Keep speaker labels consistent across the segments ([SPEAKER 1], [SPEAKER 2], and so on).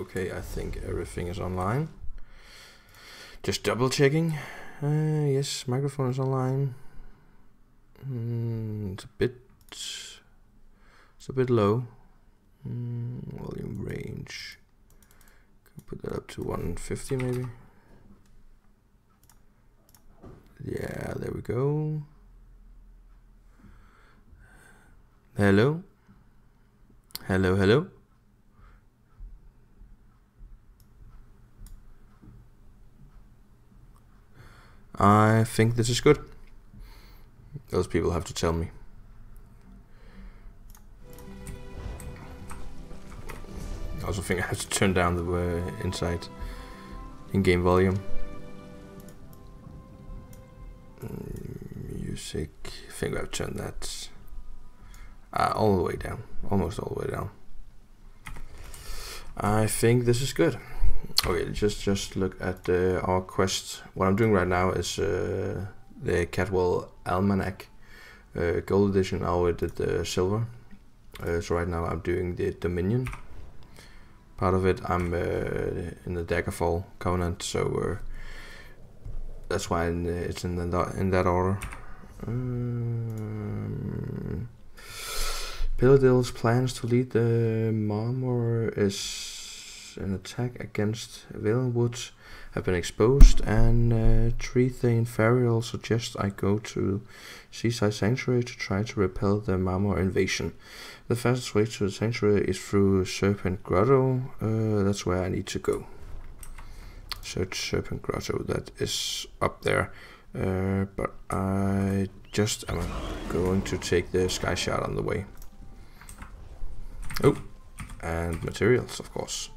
[SPEAKER 1] Okay, I think everything is online. Just double checking. Yes, microphone is online. It's a bit low. Volume range. Can put that up to 150 maybe. Yeah, there we go. Hello. Hello, hello. I think this is good. Those people have to tell me. I also think I have to turn down the inside in-game volume. Music, I think I've turned that all the way down, almost all the way down. I think this is good. Okay, just look at our quest. What I'm doing right now is the Cadwell Almanac Gold Edition. I already did the silver. So right now I'm doing the Dominion. Part of it I'm in the Daggerfall Covenant, so that's why it's in that order. Pillardale's plans to lead the Marmor is an attack against Valenwood have been exposed, and Trethane Fariel suggests I go to Seaside Sanctuary to try to repel the Marmor invasion. The fastest way to the sanctuary is through Serpent Grotto. That's where I need to go. Search Serpent Grotto, that is up there. But I just am going to take the Sky Shard on the way. Oh, and materials, of course.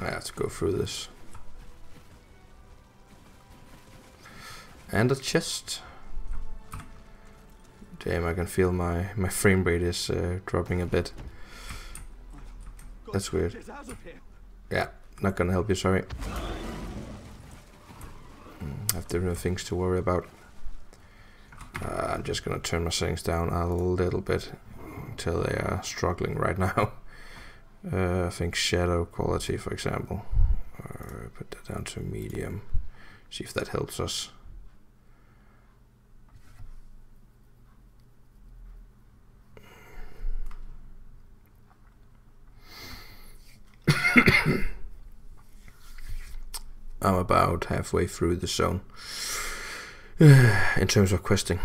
[SPEAKER 1] I have to go through this. And a chest. Damn, I can feel my frame rate is dropping a bit. That's weird. Yeah, not gonna help you, sorry. I have different things to worry about. I'm just gonna turn my settings down a little bit until they are struggling right now. I think shadow quality, for example. Put that down to medium. See if that helps us. I'm about halfway through the zone in terms of questing.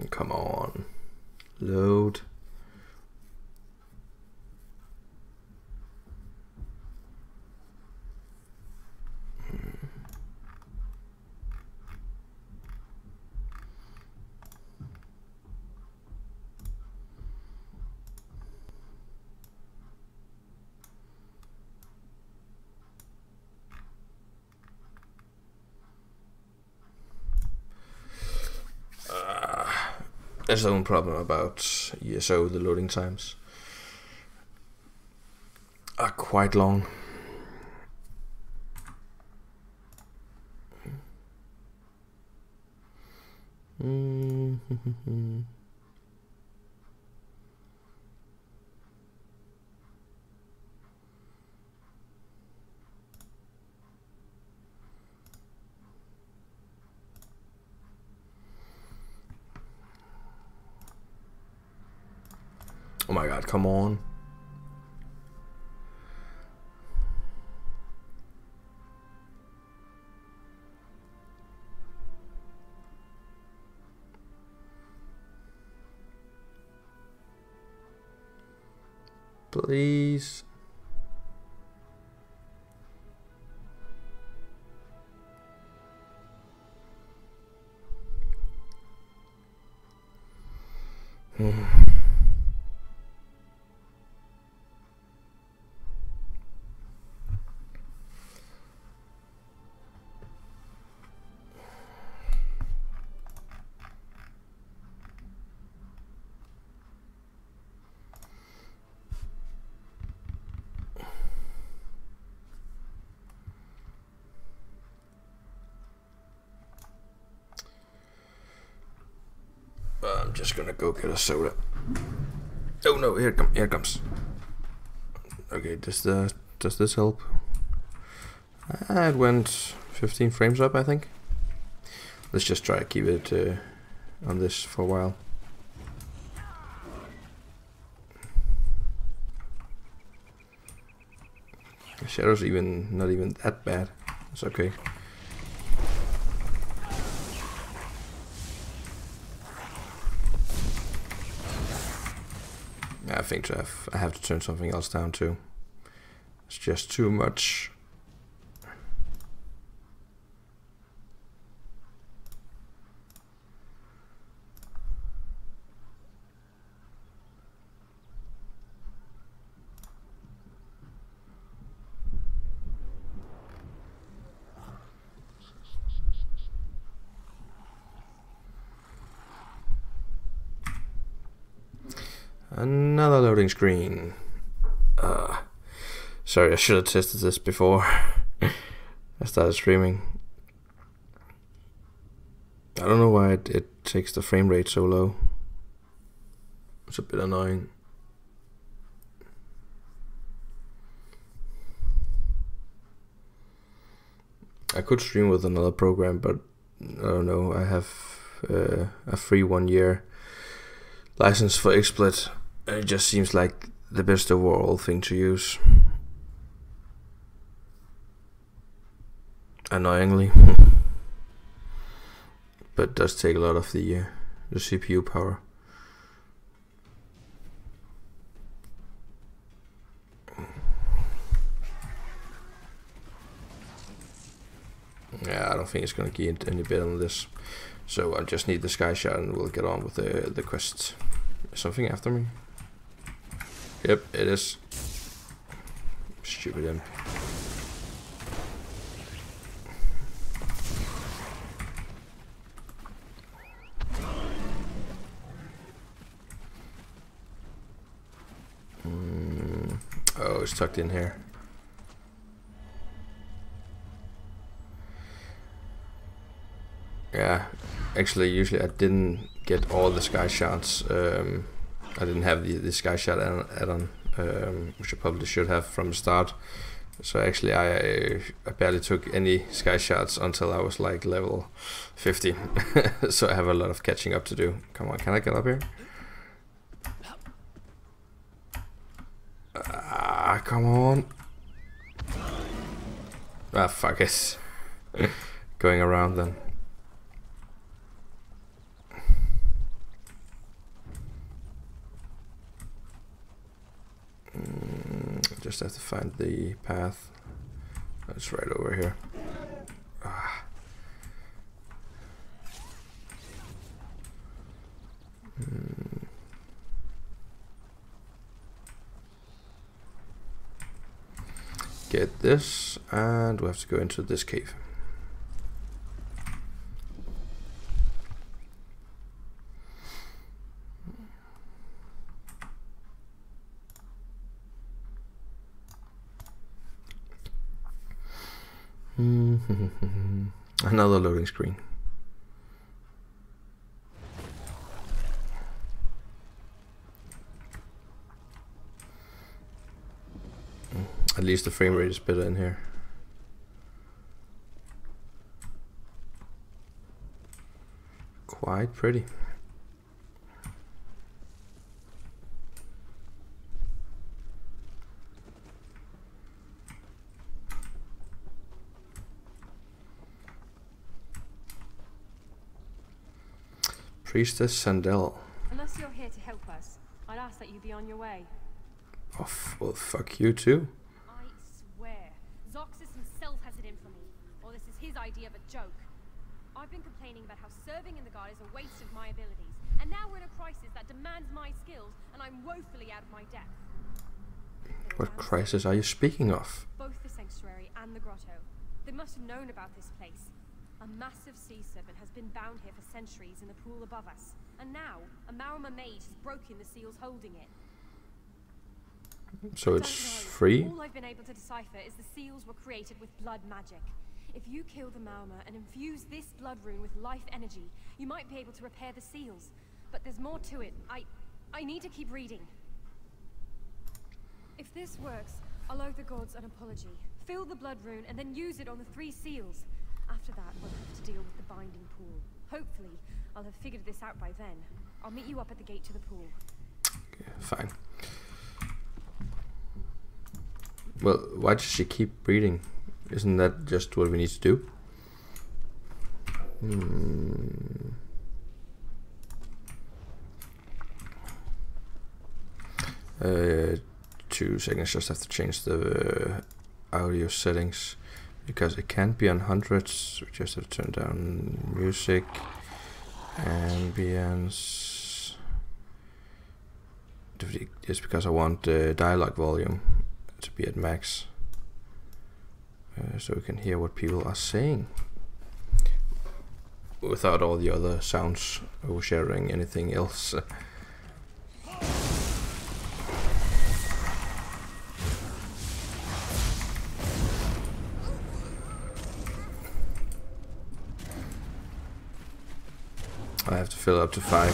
[SPEAKER 1] Come on, load. There's no problem about ESO, the loading times are quite long. Oh my god, come on. Please. just gonna go get a soda. Oh no, here it comes. Okay, does this help? It went 15 frames up, I think. Let's just try to keep it on this for a while. The shadow's not even that bad. It's okay. I think I have to turn something else down too. It's just too much. Another loading screen. Sorry, I should have tested this before I started streaming. I don't know why it takes the frame rate so low. It's a bit annoying. I could stream with another program, but I don't know. I have a free 1 year license for XSplit. It just seems like the best overall thing to use. Annoyingly. But it does take a lot of the CPU power. Yeah, I don't think it's gonna get any better than this. So I just need the sky shot and we'll get on with the quests. Is something after me? Yep, it is. Stupid imp. Oh, it's tucked in here. Yeah, actually, usually I didn't get all the sky shots. I didn't have the sky shot add-on, which I probably should have from the start. So actually, I barely took any sky shots until I was like level 50. So I have a lot of catching up to do. Come on, can I get up here? Come on. Ah, fuck it. Going around then. Just have to find the path. It's right over here. Get this, and we have to go into this cave. Another loading screen. At least the frame rate is better in here. Quite pretty. Priestess Sandel.
[SPEAKER 2] Unless you're here to help us, I'd ask that you be on your way.
[SPEAKER 1] Oh, well, fuck you too.
[SPEAKER 2] I swear, Zoxus himself has it in for me, or this is his idea of a joke. I've been complaining about how serving in the guard is a waste of my abilities, and now we're in a crisis that demands my skills, and I'm woefully out of my depth.
[SPEAKER 1] What crisis are you speaking of?
[SPEAKER 2] Both the sanctuary and the grotto. They must have known about this place. A massive sea serpent has been bound here for centuries in the pool above us, and now a Marama mage has broken the seals holding it.
[SPEAKER 1] So it's free?
[SPEAKER 2] All I've been able to decipher is the seals were created with blood magic. If you kill the Marama and infuse this blood rune with life energy, you might be able to repair the seals. but there's more to it. I need to keep reading. If this works, I'll owe the gods an apology. Fill the blood rune and then use it on the 3 seals. After that, we'll have to deal with the binding pool. Hopefully, I'll have figured this out by then. I'll meet you up at the gate to the pool.
[SPEAKER 1] Okay, fine. Well, why does she keep reading? Isn't that just what we need to do? 2 seconds, just have to change the audio settings because it can't be on hundreds. We just have to turn down music, ambience, just because I want the dialogue volume to be at max, so we can hear what people are saying without all the other sounds overshadowing anything else. I have to fill up to 5.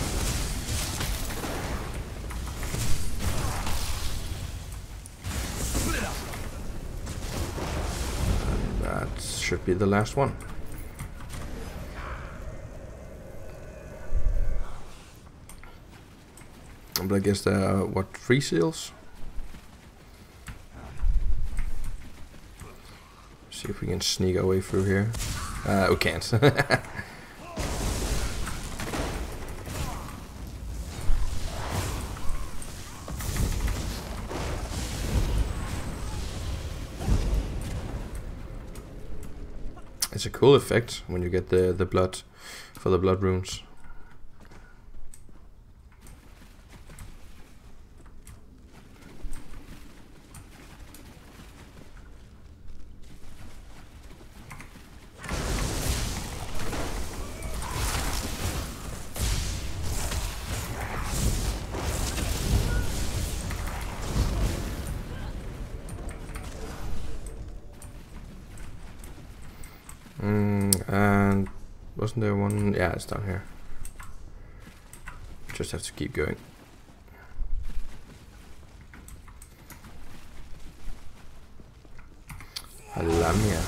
[SPEAKER 1] And that should be the last one. But I guess there are, what, 3 seals? See if we can sneak our way through here. We can't. It's a cool effect when you get the blood for the blood runes. And wasn't there one? Yeah, it's down here. Just have to keep going. Lamia.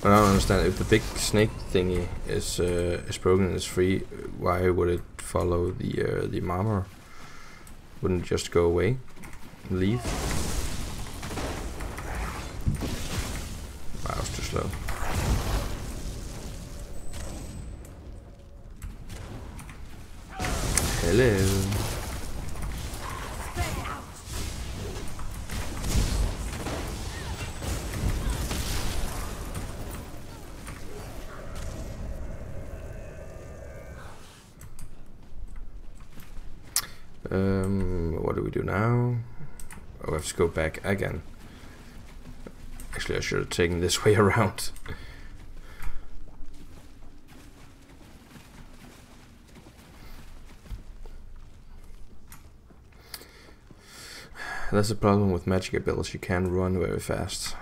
[SPEAKER 1] I don't understand, if the big snake thingy is broken and is free, why would it follow the armor? Wouldn't it just go away and leave? Wow, it's too slow. Hello. What do we do now? Oh, I have to go back again. Actually, I should have taken this way around. That's the problem with magic abilities, you can't run very fast.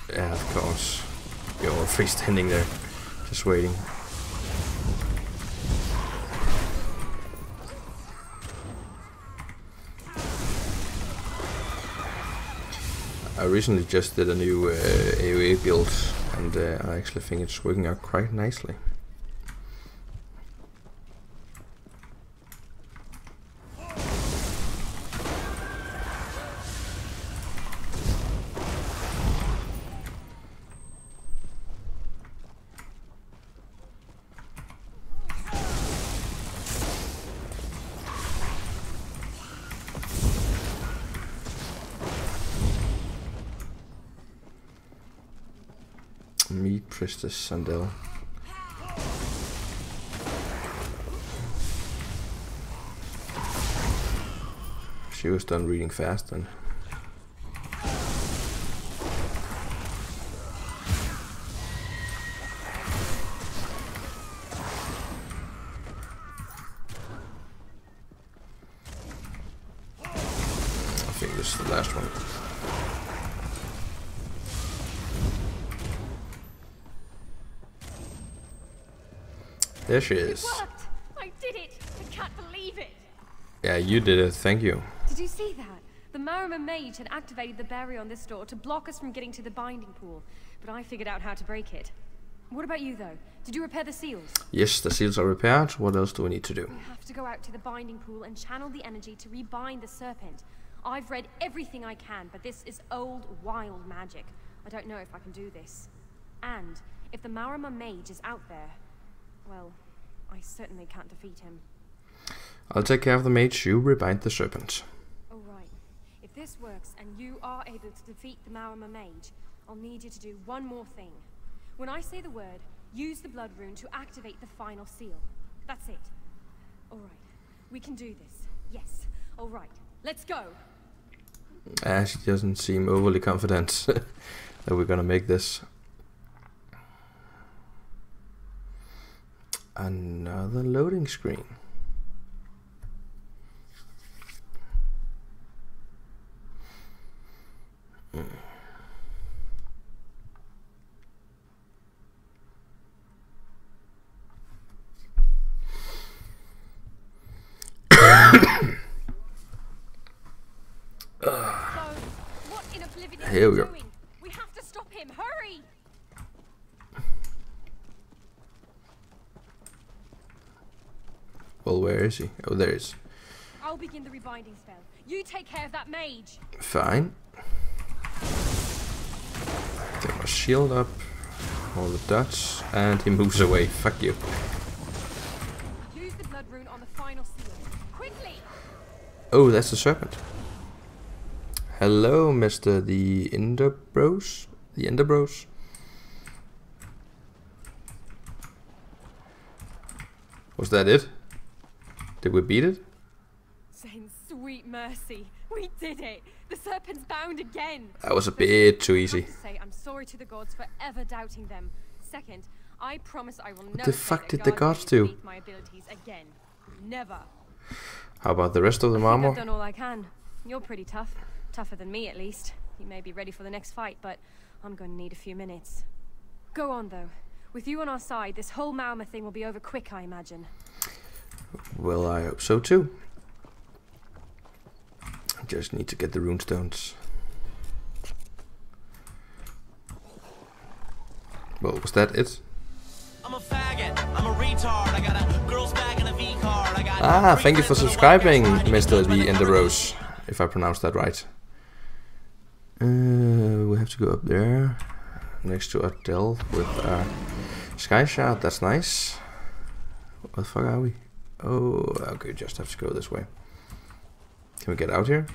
[SPEAKER 1] Yeah, of course. You're freestanding there, just waiting. I recently just did a new AoE build, and I actually think it's working out quite nicely. Meet Priestess Sandel. She was done reading fast then. it's the last one. There she is.
[SPEAKER 2] It worked! I did it! I can't believe it!
[SPEAKER 1] Yeah, you did it. Thank you.
[SPEAKER 2] Did you see that? The Marima mage had activated the barrier on this door to block us from getting to the binding pool, but I figured out how to break it. What about you, though? Did you repair the seals?
[SPEAKER 1] Yes, the seals are repaired. What else do we need to do?
[SPEAKER 2] We have to go out to the binding pool and channel the energy to rebind the serpent. I've read everything I can, but this is old, wild magic. I don't know if I can do this. And if the Marima mage is out there, well, I certainly can't defeat him.
[SPEAKER 1] I'll take care of the mage. You rebind the serpent.
[SPEAKER 2] All right. If this works and you are able to defeat the Marima mage, I'll need you to do one more thing. When I say the word, use the blood rune to activate the final seal. That's it. All right. We can do this. Yes. All right. Let's go.
[SPEAKER 1] She doesn't seem overly confident that we're gonna make this. Another loading screen. Here we go.
[SPEAKER 2] We have to stop him. Hurry!
[SPEAKER 1] Well, where is he? Oh, there he is.
[SPEAKER 2] I'll begin the rebinding spell. You take care of that mage.
[SPEAKER 1] Fine. Take my shield up. All the dots. And he moves away. Fuck you.
[SPEAKER 2] Use the blood rune on the final seal. Quickly!
[SPEAKER 1] Oh, that's the serpent. Hello, Mr. The Ender Bros. The Ender Bros. Was that it? Did we beat it?
[SPEAKER 2] Saint sweet mercy. We did it. The serpent's bound again.
[SPEAKER 1] That was a bit too easy.
[SPEAKER 2] I have to say, I'm sorry to the gods for ever doubting them. Second, I promise I will never.
[SPEAKER 1] What the fuck did the gods do?
[SPEAKER 2] My abilities again. Never.
[SPEAKER 1] How about the rest of the armor?
[SPEAKER 2] I've done all I can. You're pretty tough. Tougher than me, at least. You may be ready for the next fight, but I'm going to need a few minutes. Go on, though. With you on our side, this whole Marima thing will be over quick, I imagine.
[SPEAKER 1] Well, I hope so too. I just need to get the runestones. Well, was that it?
[SPEAKER 3] I'm a faggot, I'm a retard, I got a girl's bag and a V-card, I got
[SPEAKER 1] thank you for subscribing, Mr. The Ender Rose, if I pronounced that right. We have to go up there, next to Adele with a sky shard, that's nice. What the fuck are we? Oh, okay, just have to go this way. Can we get out here?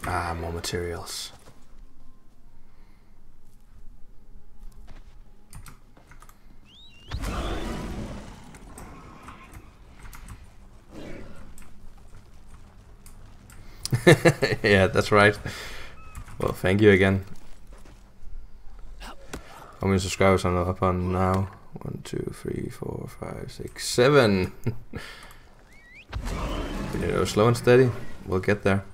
[SPEAKER 1] Ah, more materials. Yeah, that's right. Well, thank you again. How many subscribers am I up on now? 1, 2, 3, 4, 5, 6, 7. You know, slow and steady. We'll get there.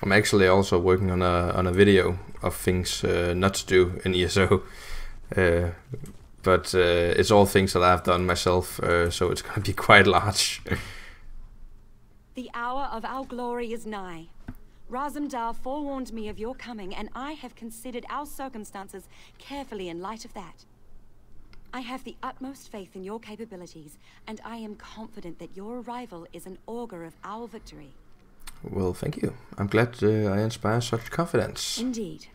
[SPEAKER 1] I'm actually also working on a video of things not to do in ESO, but it's all things that I've done myself, so it's gonna be quite large.
[SPEAKER 4] The hour of our glory is nigh. Razumdar forewarned me of your coming, and I have considered our circumstances carefully in light of that. I have the utmost faith in your capabilities, and I am confident that your arrival is an augur of our victory.
[SPEAKER 1] Well, thank you. I'm glad I inspire such confidence.
[SPEAKER 4] Indeed.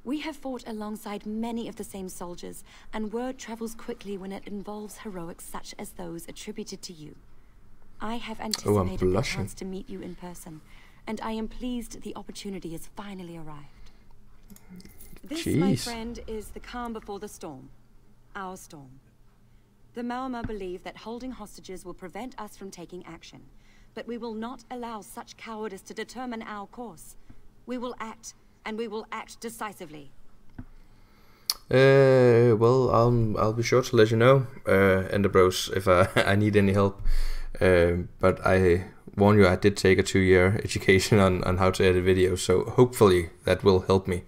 [SPEAKER 4] We have fought alongside many of the same soldiers, and word travels quickly when it involves heroics such as those attributed to you. I have anticipated the chance to meet you in person, and I am pleased the opportunity has finally arrived. This, my friend, is the calm before the storm. Our storm. The Marima believe that holding hostages will prevent us from taking action, but we will not allow such cowardice to determine our course. We will act, and we will act decisively.
[SPEAKER 1] Well, I'll be sure to let you know, Ender Bros, if I need any help. But I warn you, I did take a 2-year education on how to edit videos, so hopefully that will help me.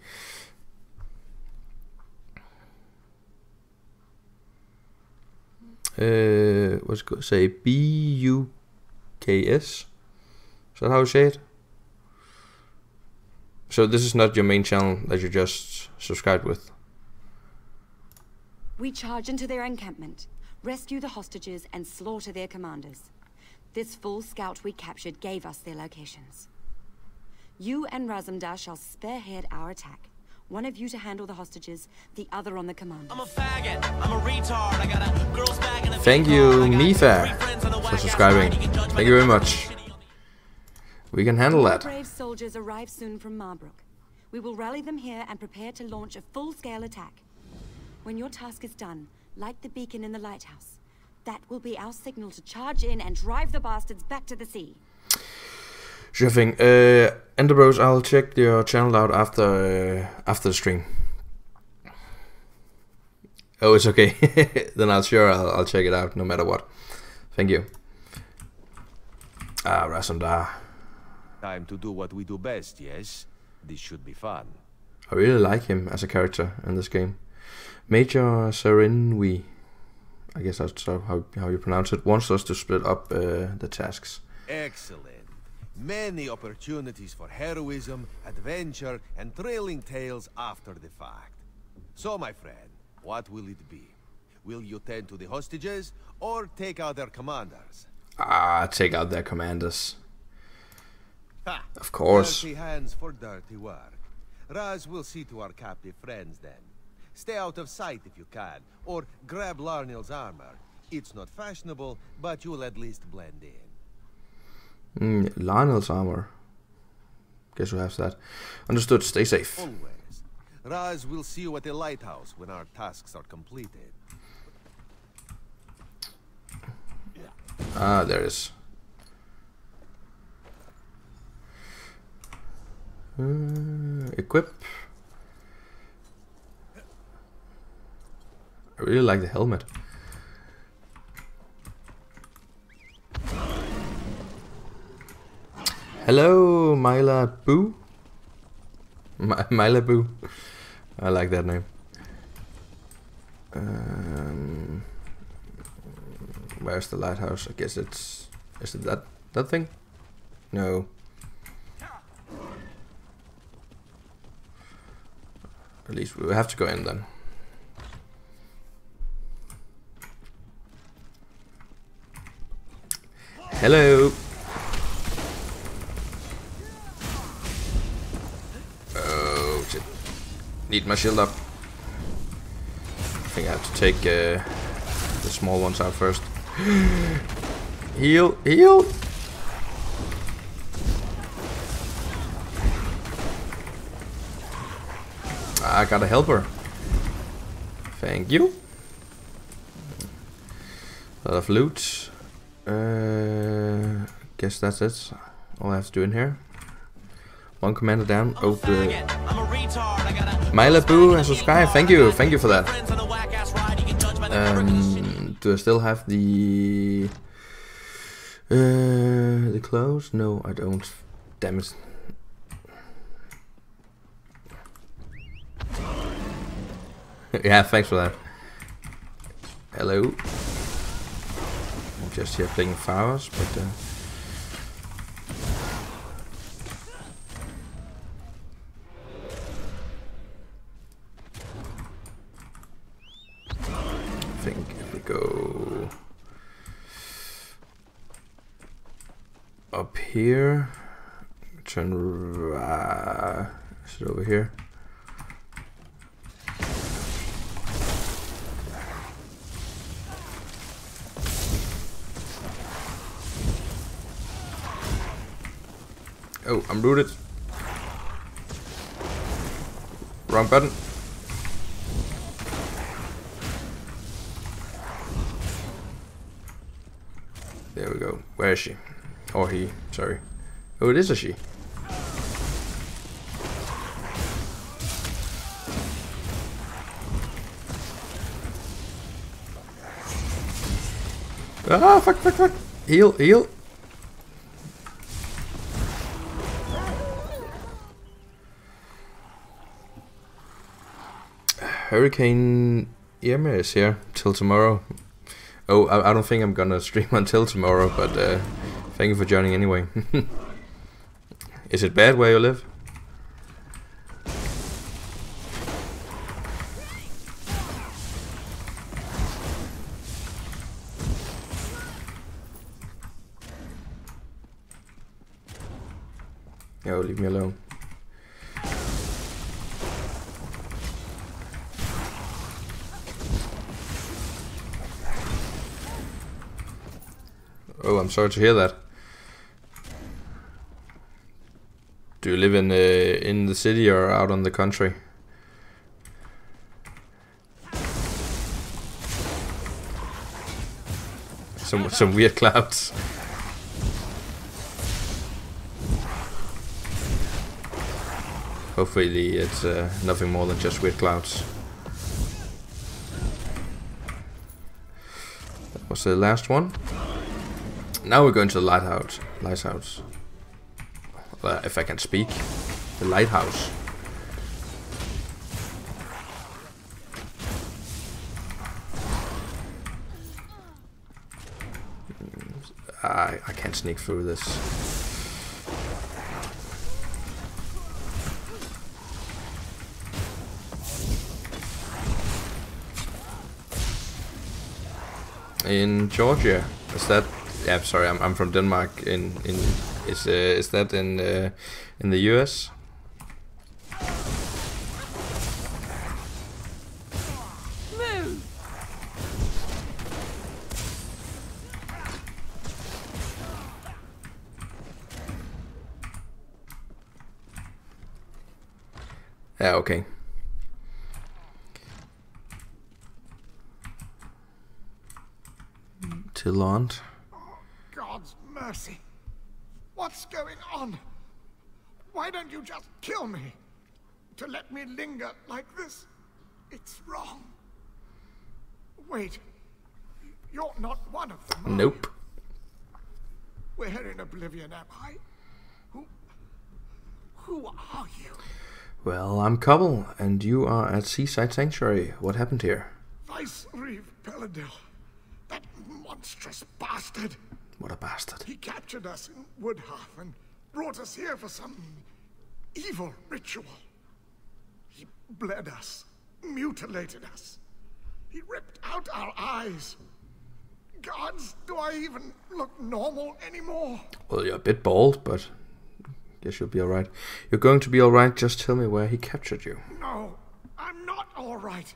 [SPEAKER 1] What's it called? Say BUKS. Is that how you say it? So this is not your main channel that you just subscribed with.
[SPEAKER 4] We charge into their encampment, rescue the hostages, and slaughter their commanders. This full scout we captured gave us their locations. You and Razumdar shall spearhead our attack. One of you to handle the hostages, the other on the command.
[SPEAKER 3] I'm a faggot, I'm a retard, I got a girl's bag and a
[SPEAKER 1] Thank you, Mifa, for subscribing. Thank you very much. We can handle that.
[SPEAKER 4] Brave soldiers arrive soon from Marbrook. We will rally them here and prepare to launch a full-scale attack. When your task is done, light the beacon in the lighthouse. That will be our signal to charge in and drive the bastards back to the sea.
[SPEAKER 1] Sure thing. Ender Bros, I'll check your channel out after the stream. Oh, it's okay. Then I'll check it out no matter what. Thank you. Razumdar.
[SPEAKER 5] Time to do what we do best, yes? This should be fun.
[SPEAKER 1] I really like him as a character in this game. Major Sarinwi, I guess that's how you pronounce it, wants us to split up the tasks.
[SPEAKER 5] Excellent. Many opportunities for heroism, adventure, and thrilling tales after the fact. So, my friend, what will it be? Will you tend to the hostages, or take out their commanders?
[SPEAKER 1] Take out their commanders.
[SPEAKER 5] Ha!
[SPEAKER 1] Of course.
[SPEAKER 5] Dirty hands for dirty work. Raz will see to our captive friends then. Stay out of sight if you can, or grab Larnill's armor. It's not fashionable, but you'll at least blend in.
[SPEAKER 1] Larnill's armor. Guess who has that? Understood. Stay safe.
[SPEAKER 5] Always. Raz will see you at the lighthouse when our tasks are completed.
[SPEAKER 1] There it is. Equip. I really like the helmet. Hello, Myla Boo. Myla Boo. I like that name. Where's the lighthouse? I guess it's... Is it that thing? No. At least we have to go in then. Hello. Oh shit. Need my shield up. I think I have to take the small ones out first. Heal, heal. I got a helper. Thank you. A lot of loot. Guess that's it. All I have to do in here. One commander down. Oh, the Myla Boo and subscribe. Thank you for that. Do I still have the clothes? No, I don't. Damn it. Yeah, thanks for that. Hello. I'm just here playing flowers, but I think if we go up here, turn is it over here? Oh, I'm rooted. Wrong button. There we go. Where is she? Or he, sorry. Oh, it is a she. Ah, fuck, fuck, fuck. Heal, heal. Hurricane Irma is here till tomorrow. Oh, I don't think I'm gonna stream until tomorrow, but thank you for joining anyway. Is it bad where you live? Yo, leave me alone. Oh, I'm sorry to hear that. Do you live in the city or out on the country? Some weird clouds. Hopefully it's nothing more than just weird clouds. That was the last one. Now we're going to the lighthouse. Lighthouse. If I can speak. The lighthouse. I can't sneak through this. In Georgia, is that? Yeah, sorry, I'm from Denmark. Is that in the US?
[SPEAKER 2] Move.
[SPEAKER 1] Yeah, okay. Till on.
[SPEAKER 6] God's mercy. What's going on? Why don't you just kill me? To let me linger like this? It's wrong. Wait. You're not one of them.
[SPEAKER 1] Nope.
[SPEAKER 6] Where in oblivion am I? Who are you?
[SPEAKER 1] Well, I'm Cobble, and you are at Seaside Sanctuary. What happened here?
[SPEAKER 6] Vice Reeve Peladil. That monstrous bastard.
[SPEAKER 1] What a bastard.
[SPEAKER 6] He captured us in Woodhearth and brought us here for some evil ritual. He bled us, mutilated us. He ripped out our eyes. Gods, do I even look normal anymore?
[SPEAKER 1] Well, you're a bit bald, but guess you'll be alright. You're going to be alright, just tell me where he captured you.
[SPEAKER 6] No, I'm not alright.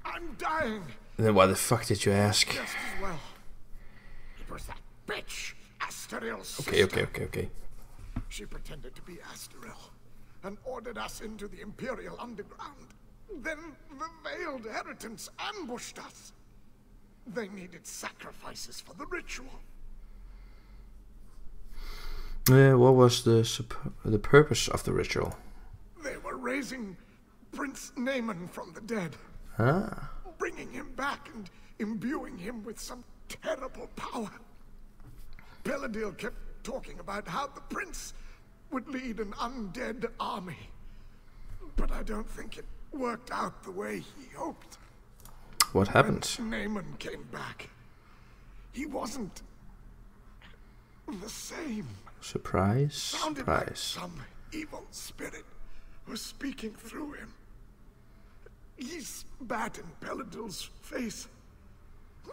[SPEAKER 6] I'm dying.
[SPEAKER 1] Then why the fuck did you ask?
[SPEAKER 6] Just as well. It was that bitch, Asteril's sister.
[SPEAKER 1] Okay.
[SPEAKER 6] She pretended to be Asteril and ordered us into the Imperial Underground. Then the Veiled Heritants ambushed us. They needed sacrifices for the ritual.
[SPEAKER 1] What was the purpose of the ritual?
[SPEAKER 6] They were raising Prince Naaman from the dead.
[SPEAKER 1] Ah.
[SPEAKER 6] Bringing him back and imbuing him with some terrible power. Peladil kept talking about how the prince would lead an undead army. But I don't think it worked out the way he hoped.
[SPEAKER 1] What happened?
[SPEAKER 6] When Naaman came back, he wasn't the same.
[SPEAKER 1] Surprise,
[SPEAKER 6] Sounded
[SPEAKER 1] surprise.
[SPEAKER 6] like some evil spirit was speaking through him. He spat in Peladil's face.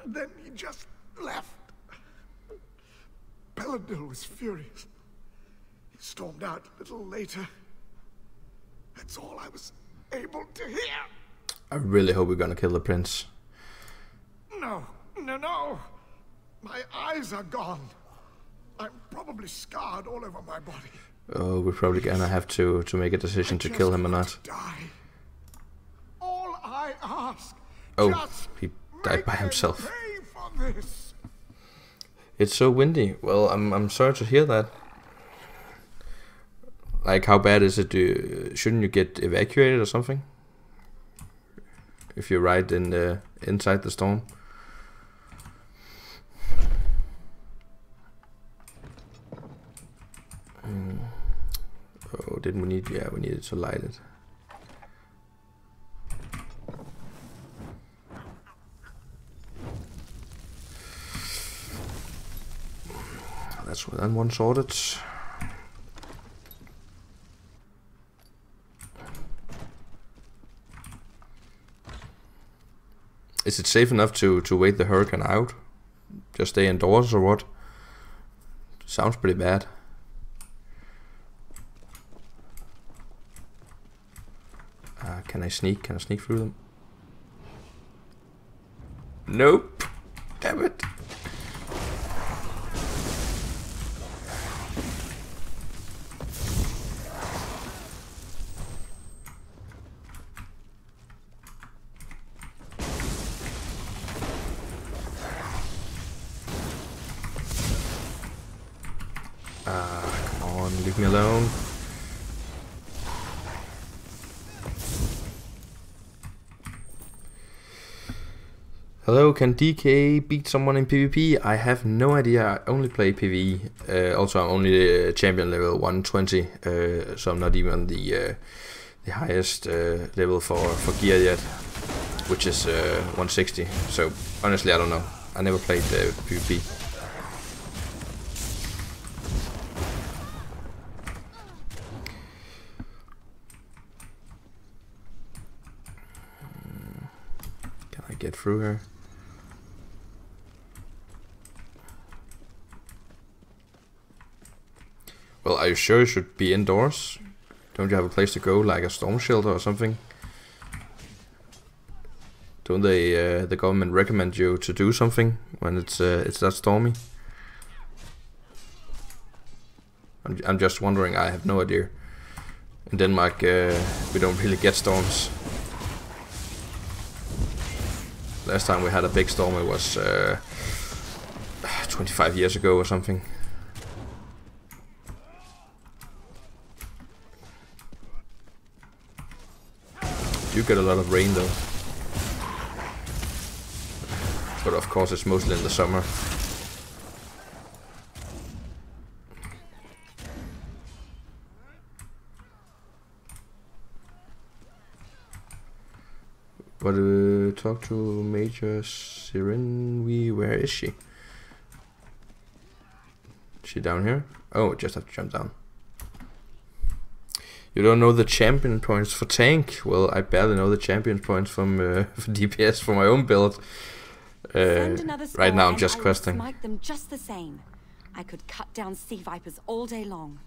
[SPEAKER 6] Then he just left. Peladil was furious. He stormed out a little later. That's all I was able to hear.
[SPEAKER 1] I really hope we're gonna kill the prince.
[SPEAKER 6] No. My eyes are gone. I'm probably scarred all over my body.
[SPEAKER 1] Oh, we're probably gonna have to make a decision to kill him or not.
[SPEAKER 6] Die. All I ask.
[SPEAKER 1] Oh, he died by himself.
[SPEAKER 6] Pay for this.
[SPEAKER 1] It's so windy. Well, I'm sorry to hear that. Like, how bad is it? Shouldn't you get evacuated or something? If you're right in inside the storm. So didn't we need? Yeah, we needed to light it. That's then one sorted. Is it safe enough to wait the hurricane out? Just stay indoors or what? Sounds pretty bad. Can I sneak? Can I sneak through them? Nope. Damn it. Come on, leave me alone. Hello, can DK beat someone in PvP? I have no idea, I only play PvE. Also, I'm only champion level 120, so I'm not even the highest level for gear yet, which is 160. So, honestly, I don't know. I never played PvP. Can I get through here? Well, are you sure you should be indoors? Don't you have a place to go, like a storm shelter or something? Don't they, the government recommend you to do something when it's that stormy? I'm just wondering. I have no idea. In Denmark, we don't really get storms. Last time we had a big storm, it was 25 years ago or something. You get a lot of rain though, but of course it's mostly in the summer. But talk to Major Sirenwe. Where is she? Is she down here? Oh, just have to jump down. You don't know the champion points for tank? Well, I barely know the champion points from for DPS for my own build. Right now I'm just questing.
[SPEAKER 4] Smite them just the same. I could cut down sea vipers all day long.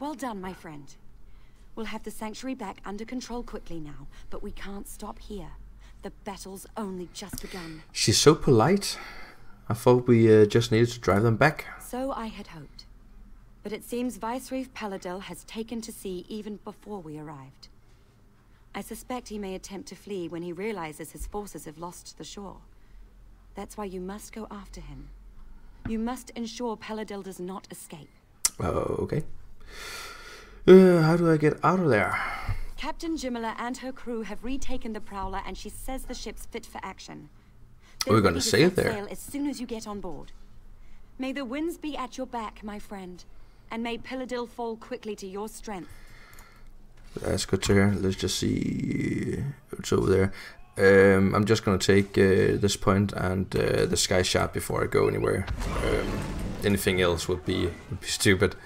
[SPEAKER 4] Well done, my friend. We'll have the sanctuary back under control quickly now, but we can't stop here. The battle's only just begun.
[SPEAKER 1] She's so polite. I thought we just needed to drive them back.
[SPEAKER 4] So I had hoped. But it seems Viceroy Paladel has taken to sea even before we arrived. I suspect he may attempt to flee when he realizes his forces have lost the shore. That's why you must go after him. You must ensure Paladel does not escape.
[SPEAKER 1] Oh, okay. How do I get out of there?
[SPEAKER 4] Captain Jimala and her crew have retaken the Prowler, and she says the ship's fit for action.
[SPEAKER 1] We're gonna sail there.
[SPEAKER 4] Sail as soon as you get on board. May the winds be at your back, my friend, and may Paladel fall quickly to your strength.
[SPEAKER 1] That's good to hear. Let's just see what's over there. I'm just gonna take this point and the sky shard before I go anywhere. Anything else would be stupid.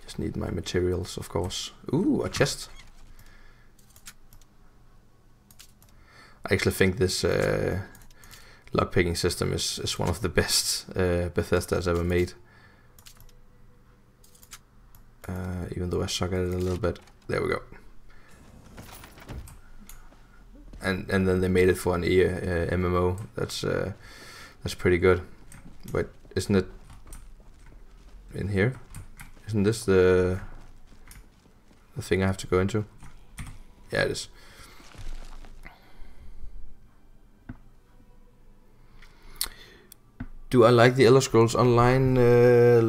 [SPEAKER 1] Just need my materials, of course. Ooh, a chest. I actually think this lockpicking system is one of the best Bethesda has ever made. Even though I suck at it a little bit. There we go. And then they made it for an MMO. That's pretty good. But isn't it in here? Isn't this the thing I have to go into? Yeah, it is. Do I like the Elder Scrolls Online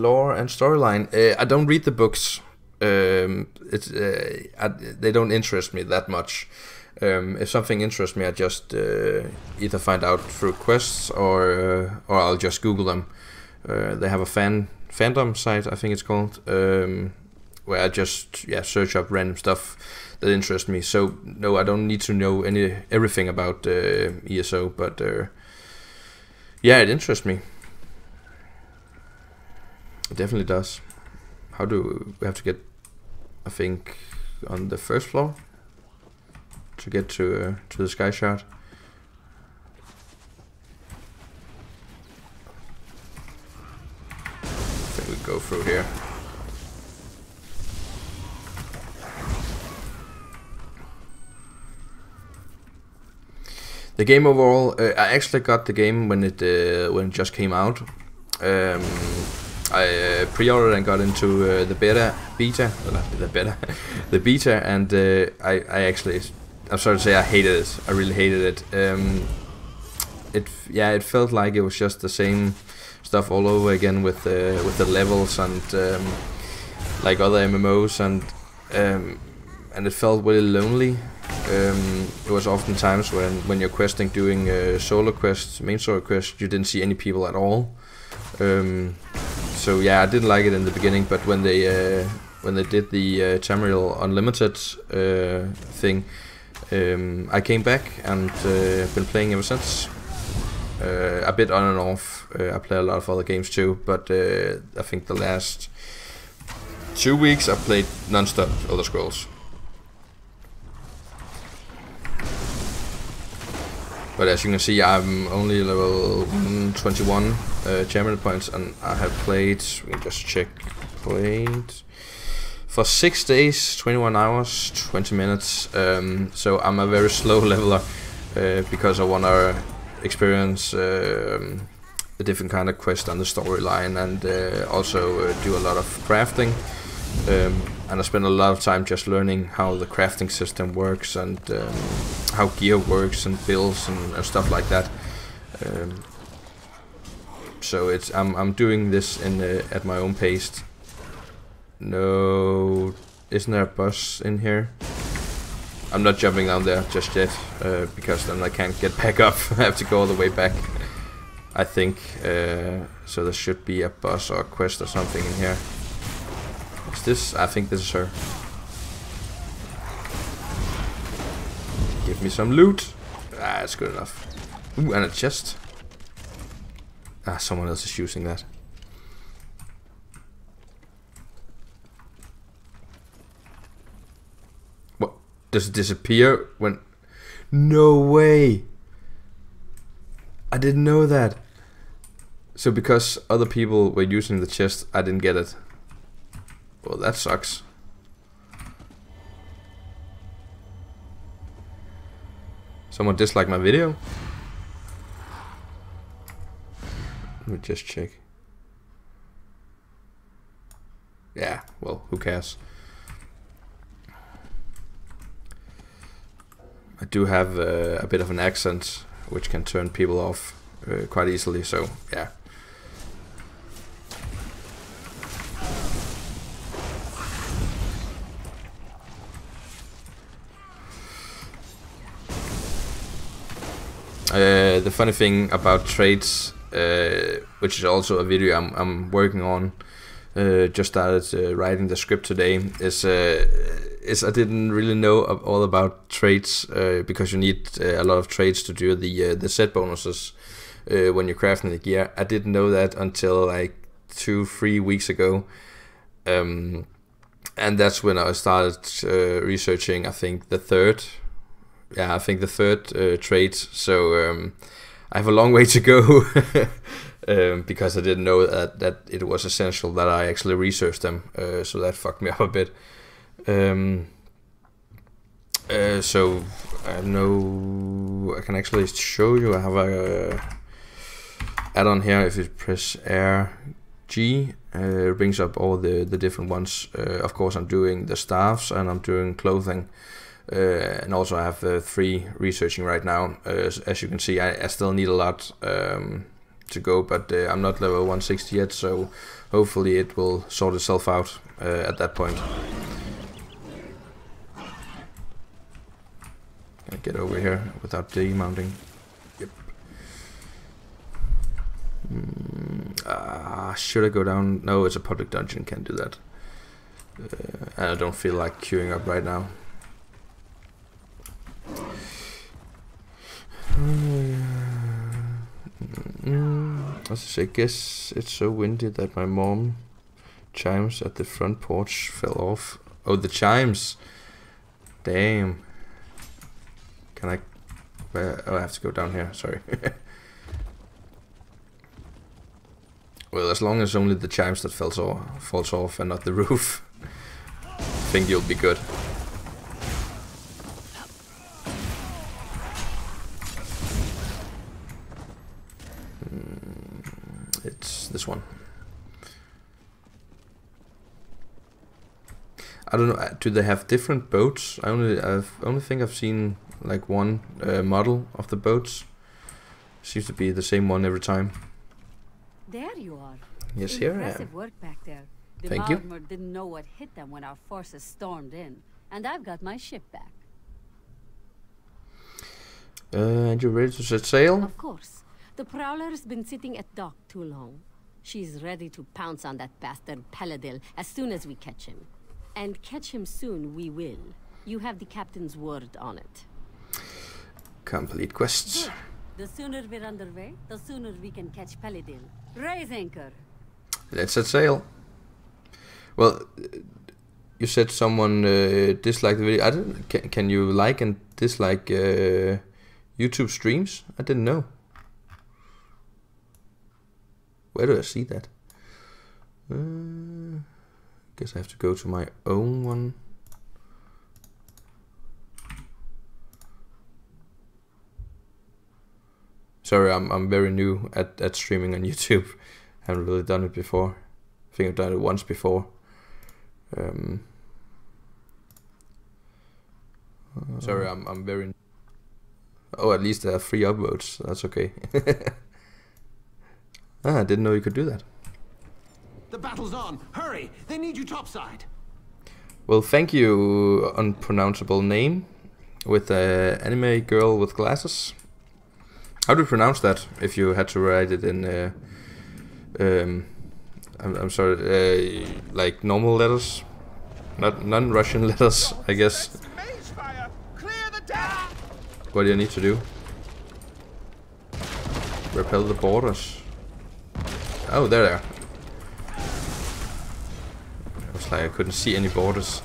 [SPEAKER 1] lore and storyline? I don't read the books. They don't interest me that much. If something interests me, I just either find out through quests or I'll just Google them. They have a fandom site, I think it's called, where I just search up random stuff that interests me. So no, I don't need to know everything about ESO, but yeah, it interests me. It definitely does. How do we have to get? I think on the first floor to get to the sky shard. I think we go through here. The game overall, I actually got the game when it just came out. I pre-ordered and got into the beta, and I actually, I'm sorry to say, I hated it. I really hated it. It felt like it was just the same stuff all over again with the levels and like other MMOs, and it felt really lonely. It was often times when you're questing, doing solo quests, main story quests, you didn't see any people at all. So yeah, I didn't like it in the beginning, but when they did the Tamriel Unlimited thing, I came back and been playing ever since. A bit on and off. I play a lot of other games too, but I think the last 2 weeks I played non-stop Elder Scrolls. But as you can see, I'm only level 121 champion points, and I have played, we can just check, played for 6 days, 21 hours, 20 minutes. So I'm a very slow leveler because I want to experience the different kind of quest on the storyline, and also do a lot of crafting. And I spend a lot of time just learning how the crafting system works, and how gear works and builds and stuff like that. So it's I'm doing this at my own pace. No, isn't there a boss in here? I'm not jumping down there just yet, because then I can't get back up. I have to go all the way back, I think. So there should be a boss or a quest or something in here. Is this? I think this is her. Give me some loot. Ah, it's good enough. Ooh, and a chest. Ah, someone else is using that. What? Does it disappear when... No way! I didn't know that. So because other people were using the chest, I didn't get it. Well, that sucks. Someone disliked my video? Let me just check. Yeah, well, who cares? I do have a bit of an accent, which can turn people off quite easily, so yeah. The funny thing about trades, which is also a video I'm working on, just started writing the script today, is I didn't really know all about trades, because you need a lot of trades to do the set bonuses when you're crafting the gear. I didn't know that until like 2-3 weeks ago, and that's when I started researching. I think the third trait. So I have a long way to go, because I didn't know that it was essential that I actually researched them. So that fucked me up a bit. So I know I can actually show you. I have a add-on here. If you press R G, it brings up all the different ones. Of course, I'm doing the staffs and I'm doing clothing. And also I have 3 researching right now. As you can see, I still need a lot. to go, but I'm not level 160 yet, so hopefully it will sort itself out at that point. Can I get over here without demounting? Yep. Should I go down? No, it's a public dungeon, can't do that. And I don't feel like queuing up right now. I guess it's so windy that my mom chimes at the front porch fell off. Oh, the chimes! Damn. Can I? Oh, I have to go down here. Sorry. Well, as long as only the chimes that falls off and not the roof, I think you'll be good. It's this one. I don't know. Do they have different boats? I only think I've seen like one model of the boats. Seems to be the same one every time.
[SPEAKER 7] There you are.
[SPEAKER 1] Yes, here I am.
[SPEAKER 7] Impressive work back there. The
[SPEAKER 1] Thank you.
[SPEAKER 7] armor didn't know what hit them when our forces stormed in, and I've got my ship back.
[SPEAKER 1] And you're ready to set sail?
[SPEAKER 7] Of course. The Prowler's been sitting at dock too long. She's ready to pounce on that bastard Paladil as soon as we catch him. And catch him soon we will. You have the captain's word on it.
[SPEAKER 1] Complete quests.
[SPEAKER 7] Good. The sooner we're underway, the sooner we can catch Paladil. Raise anchor.
[SPEAKER 1] Let's set sail. Well, you said someone disliked the video. I didn't. Can you like and dislike YouTube streams? I didn't know. Where do I see that? Guess I have to go to my own one. Sorry, I'm very new at streaming on YouTube. Haven't really done it before. I think I've done it once before. Sorry, I'm very. Oh, at least there are 3 upvotes. That's okay. I didn't know you could do that.
[SPEAKER 3] The battle's on. Hurry! They need you topside.
[SPEAKER 1] Well, thank you, unpronounceable name, with an anime girl with glasses. How do you pronounce that? If you had to write it in, I'm sorry, like normal letters, not non-Russian letters, I guess. What do you need to do? Repel the borders. Oh, there they are. It was like I couldn't see any borders.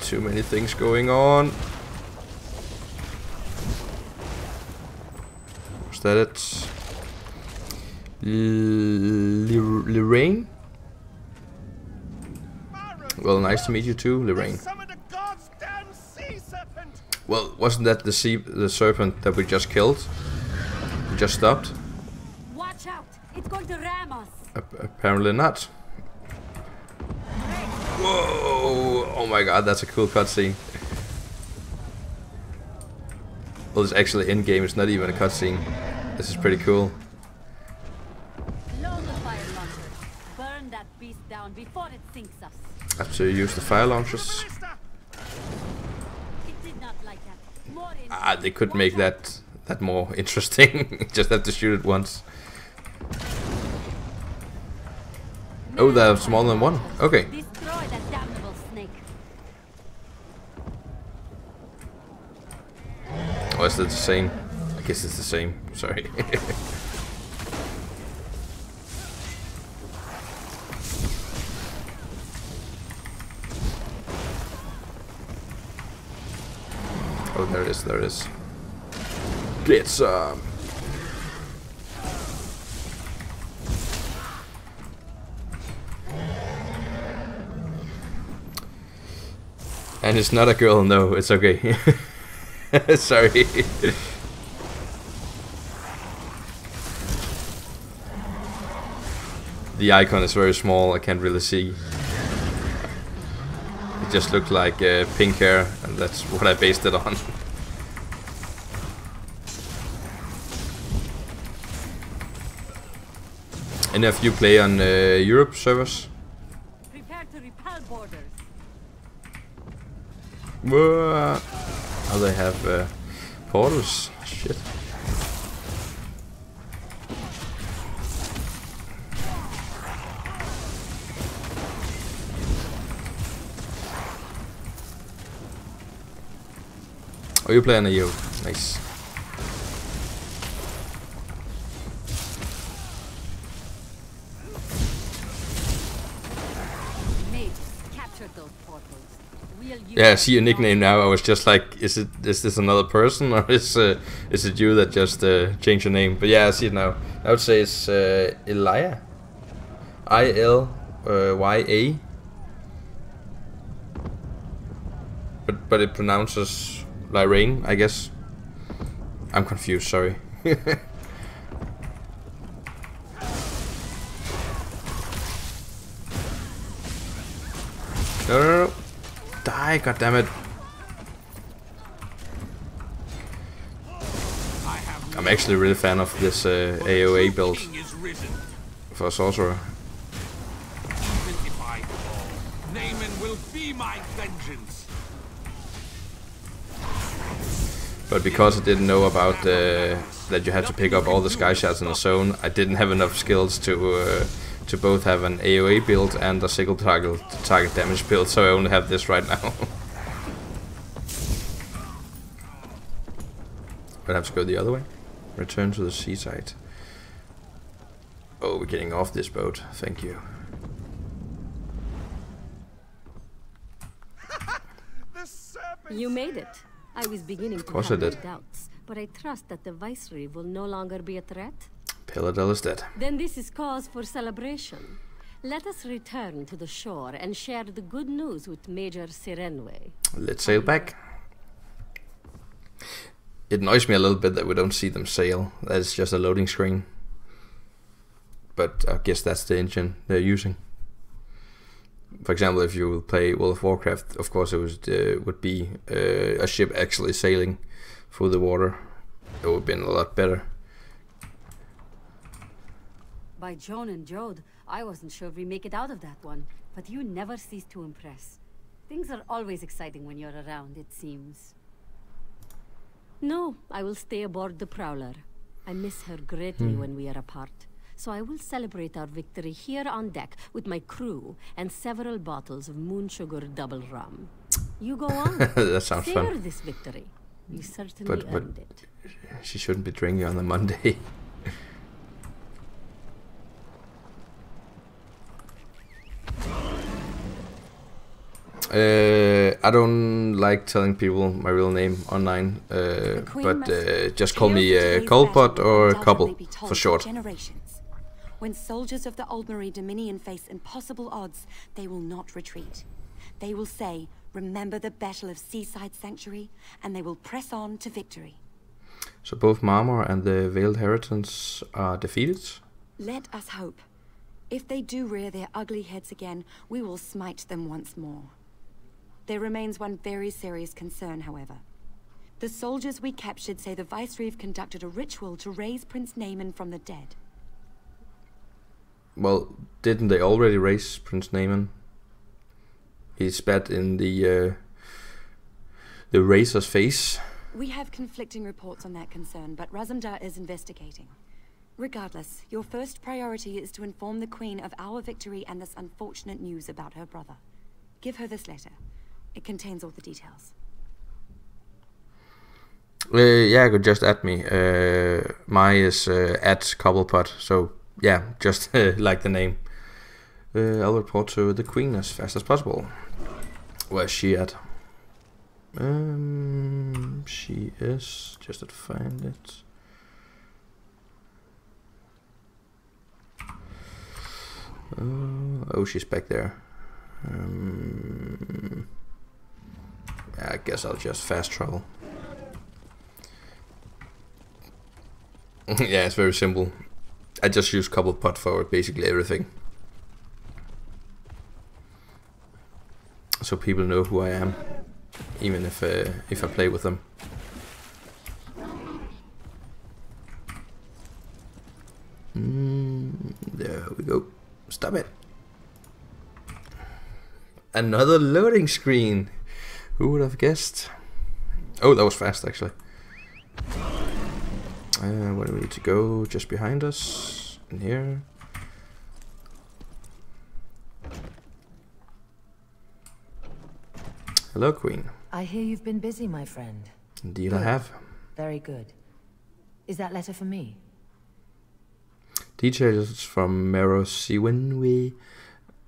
[SPEAKER 1] Too many things going on. Was that it? Lorraine? Well, nice to meet you too, Lorraine. Well, wasn't that the serpent that we just killed? We just stopped?
[SPEAKER 7] Watch out! It's going to ram us!
[SPEAKER 1] Apparently not. Whoa! Oh my god, that's a cool cutscene. Well, it's actually in-game, it's not even a cutscene. This is pretty cool.
[SPEAKER 7] Load the fire launcher. Burn that beast down before it sinks us.
[SPEAKER 1] Have to use the fire launchers.
[SPEAKER 7] It did not like that. More
[SPEAKER 1] They could make that more interesting. Just have to shoot it once. Oh, there's more than one. Okay.
[SPEAKER 7] Destroy that damnable snake.
[SPEAKER 1] Oh, is it the same? I guess it's the same. Sorry. Oh, there it is. There it is. Get some. And it's not a girl, no, it's okay. Sorry. The icon is very small, I can't really see. just looked like pink hair, and that's what I based it on. Any of you play on Europe servers?
[SPEAKER 7] Prepare to repel borders.
[SPEAKER 1] Whoa. Oh, they have portals. Shit. Oh, you play on a EU. Nice. Yeah, I see your nickname now. I was just like, is this another person, or is it you that just changed your name? But yeah, I see it now. I would say it's Ilya, ILYA, but it pronounces Lyrane, I guess. I'm confused. Sorry. No. Die, goddammit. I'm actually a really fan of this AOA build for a sorcerer.
[SPEAKER 8] Even if I fall, Naaman will be my vengeance.
[SPEAKER 1] But because I didn't know about that you had to pick up all the sky shards in a zone, I didn't have enough skills to both have an AOA build and a single target damage build, so I only have this right now. But I have to go the other way. Return to the seaside. Oh, we're getting off this boat. Thank you.
[SPEAKER 7] You made it. I was beginning to have my doubts, but I trust that the Viceroy will no longer be a threat.
[SPEAKER 1] Peladel is dead.
[SPEAKER 7] Then this is cause for celebration. Let us return to the shore and share the good news with Major Sirenwe.
[SPEAKER 1] Let's sail back. It annoys me a little bit that we don't see them sail. That is just a loading screen. But I guess that's the engine they're using. For example, if you play World of Warcraft, of course it would be a ship actually sailing through the water. It would have been a lot better.
[SPEAKER 7] By Joan and Jode, I wasn't sure we make it out of that one, but you never cease to impress. Things are always exciting when you're around, it seems. No, I will stay aboard the Prowler. I miss her greatly when we are apart, so I will celebrate our victory here on deck with my crew and several bottles of moon sugar double rum. You go on.
[SPEAKER 1] That sounds
[SPEAKER 7] Savor
[SPEAKER 1] fun.
[SPEAKER 7] this victory. You certainly earned it.
[SPEAKER 1] She shouldn't be drinking on a Monday. I don't like telling people my real name online, but just call me Cobblepot or Cobble for short.
[SPEAKER 4] When soldiers of the Aldmeri Dominion face impossible odds, they will not retreat. They will say, remember the Battle of Seaside Sanctuary, and they will press on to victory.
[SPEAKER 1] So both Marmor and the Veiled Heritance are defeated?
[SPEAKER 4] Let us hope. If they do rear their ugly heads again, we will smite them once more. There remains one very serious concern, however. The soldiers we captured say the Viceroy conducted a ritual to raise Prince Naaman from the dead.
[SPEAKER 1] Well, didn't they already raise Prince Naaman? He spat in the Razor's face.
[SPEAKER 4] We have conflicting reports on that concern, but Razumdar is investigating. Regardless, your first priority is to inform the Queen of our victory and this unfortunate news about her brother. Give her this letter. It contains all the details.
[SPEAKER 1] Yeah, could just add me. My is at Cobblepot, so yeah, just like the name. I'll report to the Queen as fast as possible. Where's she at? She is... just to find it. Oh, she's back there. I guess I'll just fast travel. Yeah, it's very simple. I just use Cobblepot for basically everything. so people know who I am, even if I play with them. There we go. Stop it. Another loading screen. Who would have guessed? Oh, that was fast actually. Where do we need to go? Just behind us. In here. Hello, Queen.
[SPEAKER 9] I hear you've been busy, my friend.
[SPEAKER 1] Indeed,
[SPEAKER 9] Good.
[SPEAKER 1] I have.
[SPEAKER 9] Very good. Is that letter for me?
[SPEAKER 1] Details from Mero Siwinwi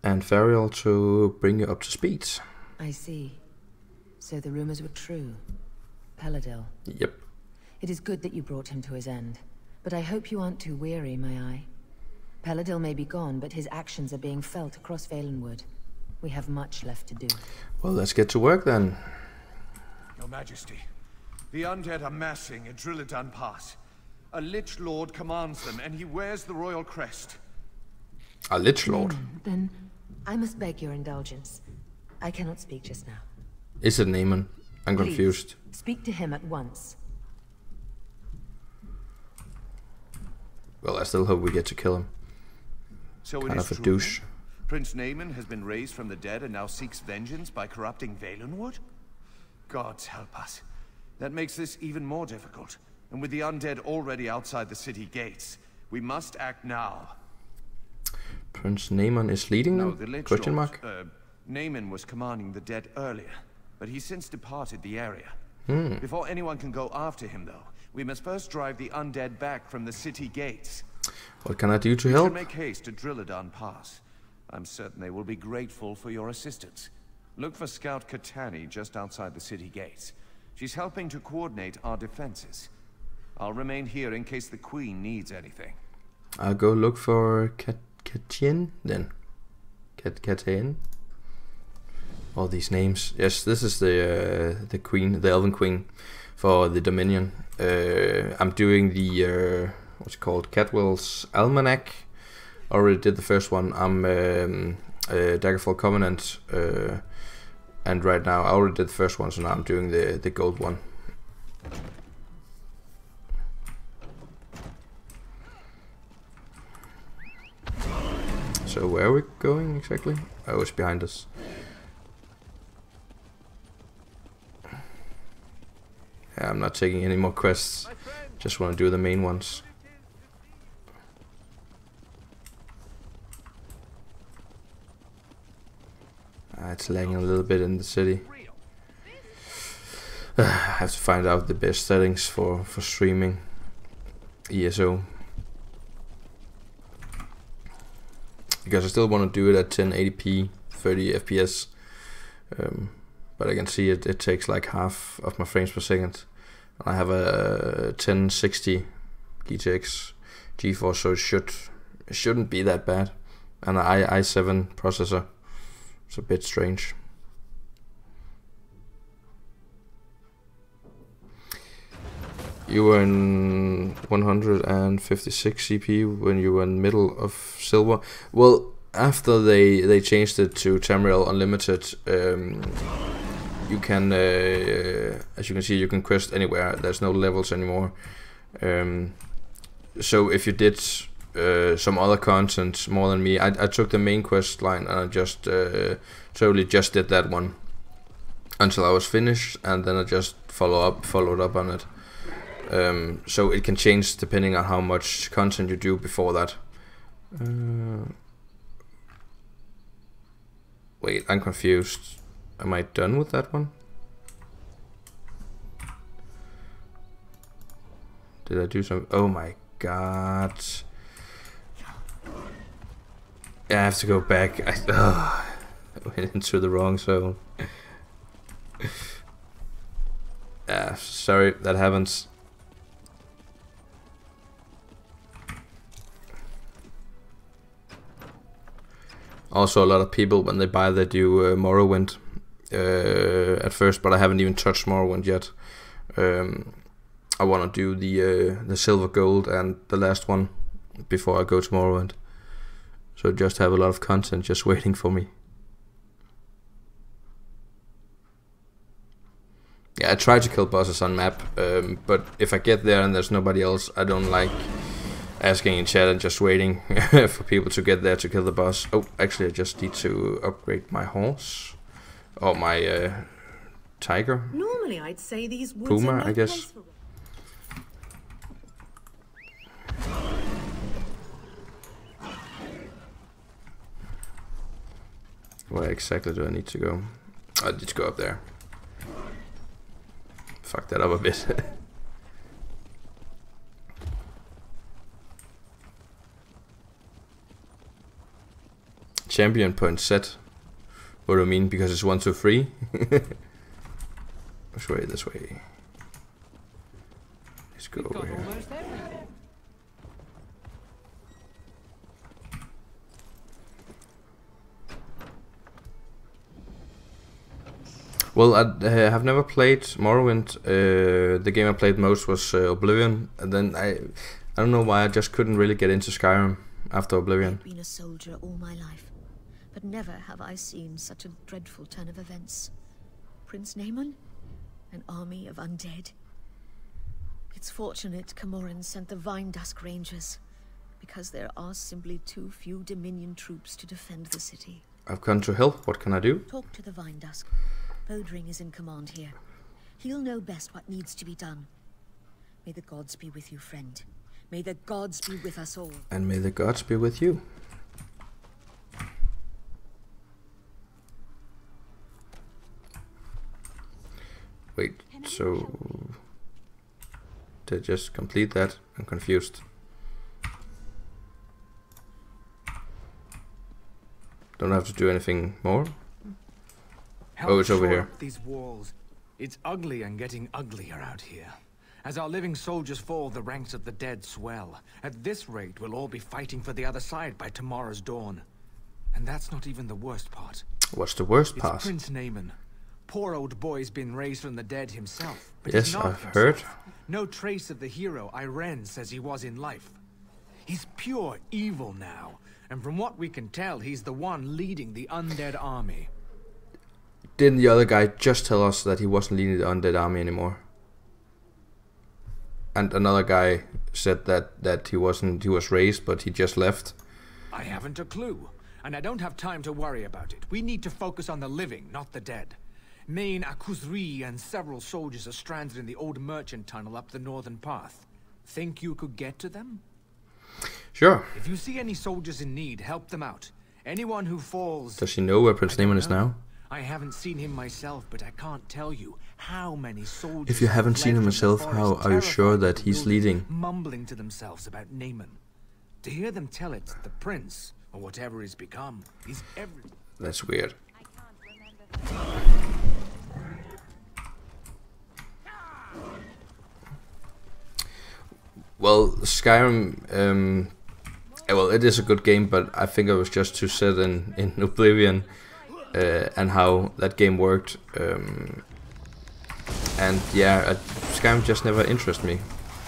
[SPEAKER 1] and Fariel to bring you up to speed.
[SPEAKER 9] I see. So the rumors were true. Paladil.
[SPEAKER 1] Yep.
[SPEAKER 9] It is good that you brought him to his end. But I hope you aren't too weary, my eye. Paladil may be gone, but his actions are being felt across Valenwood. We have much left to do.
[SPEAKER 1] Well, let's get to work then.
[SPEAKER 10] Your Majesty, the undead are massing at Drilledan Pass. A Lich Lord commands them, and he wears the royal crest.
[SPEAKER 1] A Lich Lord?
[SPEAKER 9] Then I must beg your indulgence. I cannot speak just now.
[SPEAKER 1] Is it Naaman? I'm
[SPEAKER 9] Please,
[SPEAKER 1] confused.
[SPEAKER 9] speak to him at once.
[SPEAKER 1] Well, I still hope we get to kill him.
[SPEAKER 10] So
[SPEAKER 1] Kind
[SPEAKER 10] it
[SPEAKER 1] of
[SPEAKER 10] is
[SPEAKER 1] a
[SPEAKER 10] true,
[SPEAKER 1] douche.
[SPEAKER 10] then? Prince Naaman has been raised from the dead and now seeks vengeance by corrupting Valenwood? Gods help us. That makes this even more difficult. And with the undead already outside the city gates, we must act now.
[SPEAKER 1] Prince Naaman is leading
[SPEAKER 10] No,
[SPEAKER 1] them?
[SPEAKER 10] the Lich
[SPEAKER 1] Question
[SPEAKER 10] Lord,
[SPEAKER 1] mark?
[SPEAKER 10] Naaman was commanding the dead earlier, but he's since departed the area. Before anyone can go after him, though, we must first drive the undead back from the city gates.
[SPEAKER 1] What can I do to
[SPEAKER 10] We
[SPEAKER 1] help?
[SPEAKER 10] should make haste to Drilledan Pass. I'm certain they will be grateful for your assistance. Look for Scout Katani just outside the city gates. She's helping to coordinate our defenses. I'll remain here in case the Queen needs anything.
[SPEAKER 1] I'll go look for Katien then. Katien. All these names. Yes, this is the queen, the Elven Queen for the Dominion. I'm doing the what's it called? Cadwell's Almanac. Already did the first one. I'm Daggerfall Covenant, and right now I already did the first one, so now I'm doing the gold one. So where are we going exactly? Oh, it's behind us. Yeah, I'm not taking any more quests. Just want to do the main ones. It's lagging a little bit in the city. I have to find out the best settings for streaming ESO. Because I still want to do it at 1080p, 30 FPS. But I can see it takes like half of my frames per second. I have a 1060 GTX GeForce, so it shouldn't be that bad. And an i7 processor. It's a bit strange. You were in 156 CPU when you were in the middle of silver. Well, after they changed it to Tamriel Unlimited, you can, as you can see, you can quest anywhere. There's no levels anymore. So if you did some other content more than me, I took the main quest line and I just totally just did that one until I was finished, and then I just followed up on it. So it can change depending on how much content you do before that. Wait, I'm confused. Am I done with that one? Did I do some? Oh my god. Yeah, I have to go back. I went into the wrong zone. Sorry, that happens. Also, a lot of people, when they buy, they do Morrowind at first, but I haven't even touched Morrowind yet. I want to do the silver, gold, and the last one before I go to Morrowind. So just have a lot of content just waiting for me. Yeah, I try to kill bosses on map, but if I get there and there's nobody else, I don't like asking in chat and just waiting for people to get there to kill the boss. Oh, actually I just need to upgrade my horse. Or my tiger.
[SPEAKER 11] Normally I'd say these woods
[SPEAKER 1] Puma,
[SPEAKER 11] are no
[SPEAKER 1] I guess.
[SPEAKER 11] place for...
[SPEAKER 1] Where exactly do I need to go? I need to go up there. Fuck that up a bit. Champion point set. What do you mean? Because it's 1, 2, 3? Which way? This way. Let's go over here. Well, I have never played Morrowind. The game I played most was Oblivion, and then I don't know why I just couldn't really get into Skyrim after Oblivion.
[SPEAKER 12] I've been a soldier all my life, but never have I seen such a dreadful turn of events. Prince Naaman? An army of undead? It's fortunate Camoran sent the Vine Dusk Rangers, because there are simply too few Dominion troops to defend the city.
[SPEAKER 1] I've come to help. What can I do?
[SPEAKER 12] Talk to the Vine Dusk. Bodring is in command here. He'll know best what needs to be done. May the gods be with you, friend. May the gods be with us all.
[SPEAKER 1] And may the gods be with you. Wait, so... Did I just complete that? I'm confused. Don't have to do anything more? Oh, it's over here.
[SPEAKER 13] These walls. It's ugly and getting uglier out here. As our living soldiers fall, the ranks of the dead swell. At this rate, we'll all be fighting for the other side by tomorrow's dawn. And that's not even the worst part.
[SPEAKER 1] What's the worst part?
[SPEAKER 13] It's Prince Naaman. Poor old boy's been raised from the dead himself. But
[SPEAKER 1] Yes,
[SPEAKER 13] he's not
[SPEAKER 1] I've
[SPEAKER 13] himself.
[SPEAKER 1] heard.
[SPEAKER 13] No trace of the hero Irene says he was in life. He's pure evil now. And from what we can tell, he's the one leading the undead army.
[SPEAKER 1] Didn't the other guy just tell us that he wasn't leading the undead army anymore? And another guy said that he was raised, but he just left.
[SPEAKER 13] I haven't a clue, and I don't have time to worry about it. We need to focus on the living, not the dead. Main Akuzri and several soldiers are stranded in the old merchant tunnel up the northern path. Think you could get to them?
[SPEAKER 1] Sure.
[SPEAKER 13] If you see any soldiers in need, help them out. Anyone who falls...
[SPEAKER 1] Does he know where Prince Naaman is now?
[SPEAKER 13] I haven't seen him myself, but I can't tell you how many soldiers...
[SPEAKER 1] If you haven't seen him yourself, how are you sure that he's leading?
[SPEAKER 13] Mumbling to themselves about Naaman. To hear them tell it, the prince, or whatever he's become, is every...
[SPEAKER 1] That's weird. Well, Skyrim, well, it is a good game, but I think I was just too set in Oblivion and how that game worked. And yeah, Skyrim just never interested me.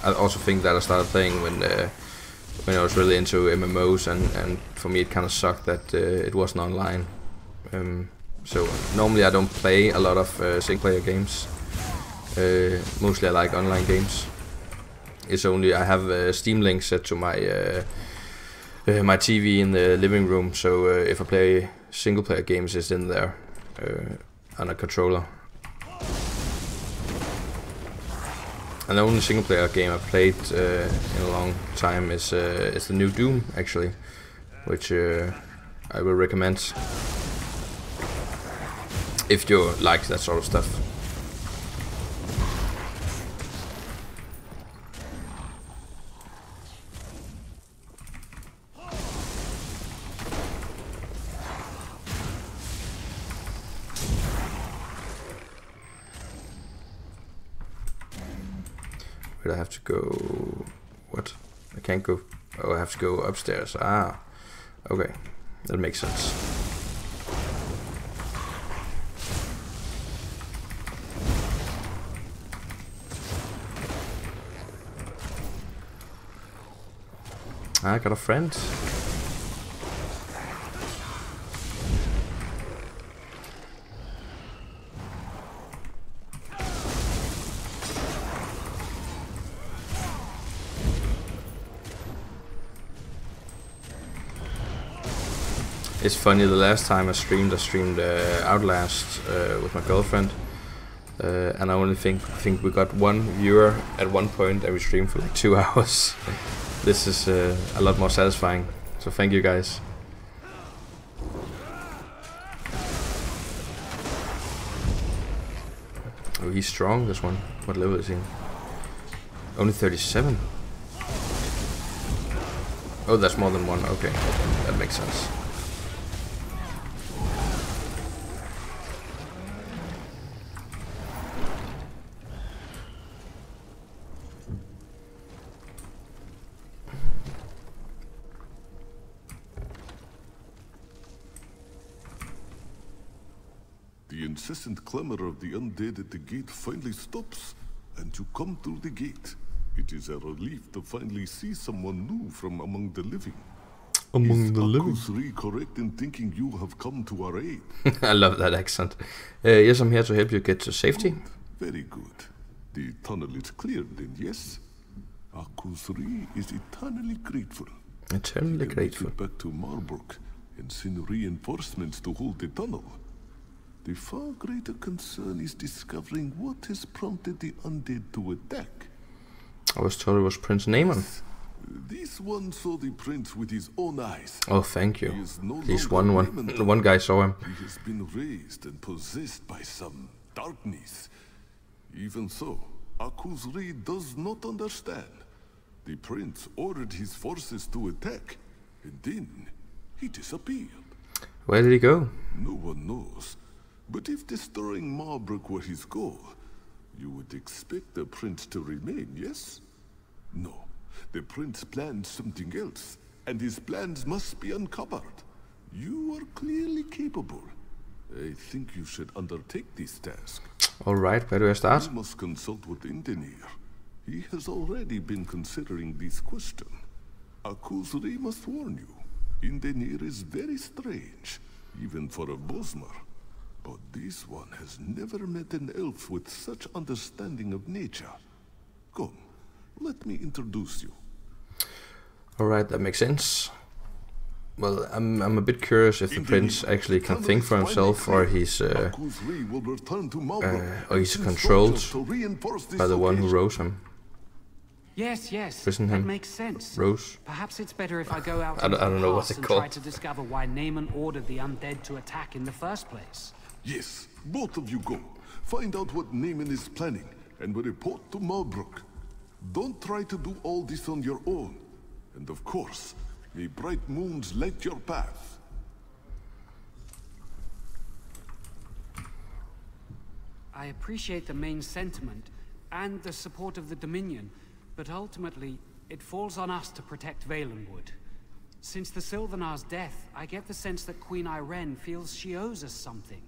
[SPEAKER 1] I also think that I started playing when I was really into MMOs, and for me it kind of sucked that it wasn't online. So normally I don't play a lot of single-player games. Mostly I like online games. It's only I have a Steam Link set to my my TV in the living room, so if I play single-player games, it's in there on a controller. And the only single-player game I've played in a long time is the new Doom, actually, which I will recommend if you like that sort of stuff. Where do I have to go? What? I can't go. Oh, I have to go upstairs. Ah, okay, that makes sense. I got a friend. It's funny, the last time I streamed Outlast with my girlfriend, and I only think we got one viewer at one point, and we streamed for like 2 hours. This is a lot more satisfying, so thank you guys. Oh, he's strong, this one. What level is he? Only 37. Oh, that's more than one. Okay, that makes sense.
[SPEAKER 14] The incessant clamor of the undead at the gate finally stops, and you come through the gate. It is a relief to finally see someone new from among the living.
[SPEAKER 1] Among the living?
[SPEAKER 14] Is Akusri correct in thinking you have come to our aid?
[SPEAKER 1] I love that accent. Yes, I'm here to help you get to safety.
[SPEAKER 14] Good. Very good. The tunnel is cleared then, yes? Akusri is eternally grateful.
[SPEAKER 1] Eternally grateful.
[SPEAKER 14] Get back to Marbrook and send reinforcements to hold the tunnel. The far greater concern is discovering what has prompted the undead to attack.
[SPEAKER 1] I was told it was Prince Naaman.
[SPEAKER 14] This one saw the prince with his own eyes.
[SPEAKER 1] Oh, thank you. At least one guy saw him.
[SPEAKER 14] He has been raised and possessed by some darkness. Even so, Akusri does not understand. The prince ordered his forces to attack, and then he disappeared.
[SPEAKER 1] Where did he go?
[SPEAKER 14] No one knows. But if destroying Marbrook were his goal, you would expect the prince to remain, yes? No. The prince planned something else, and his plans must be uncovered. You are clearly capable. I think you should undertake this task.
[SPEAKER 1] Alright, where do I start?
[SPEAKER 14] You must consult with Indenir. He has already been considering this question. Akusri must warn you. Indenir is very strange, even for a Bosmer. But this one has never met an elf with such understanding of nature. Come, let me introduce you.
[SPEAKER 1] Alright, that makes sense. Well, I'm a bit curious if the prince actually can think for himself, or he's controlled by the one who rose him.
[SPEAKER 15] Yes,
[SPEAKER 1] Isn't
[SPEAKER 15] that
[SPEAKER 1] him?
[SPEAKER 15] makes sense.
[SPEAKER 1] Rose?
[SPEAKER 15] Perhaps it's better if I go out
[SPEAKER 1] I don't know what
[SPEAKER 15] and
[SPEAKER 1] they call.
[SPEAKER 15] try to discover why Naaman ordered the undead to attack in the first place.
[SPEAKER 14] Yes, both of you go. Find out what Naaman is planning, and report to Marbrook. Don't try to do all this on your own. And of course, may bright moons light your path.
[SPEAKER 15] I appreciate the main sentiment, and the support of the Dominion, but ultimately, it falls on us to protect Valenwood. Since the Sylvanar's death, I get the sense that Queen Irene feels she owes us something.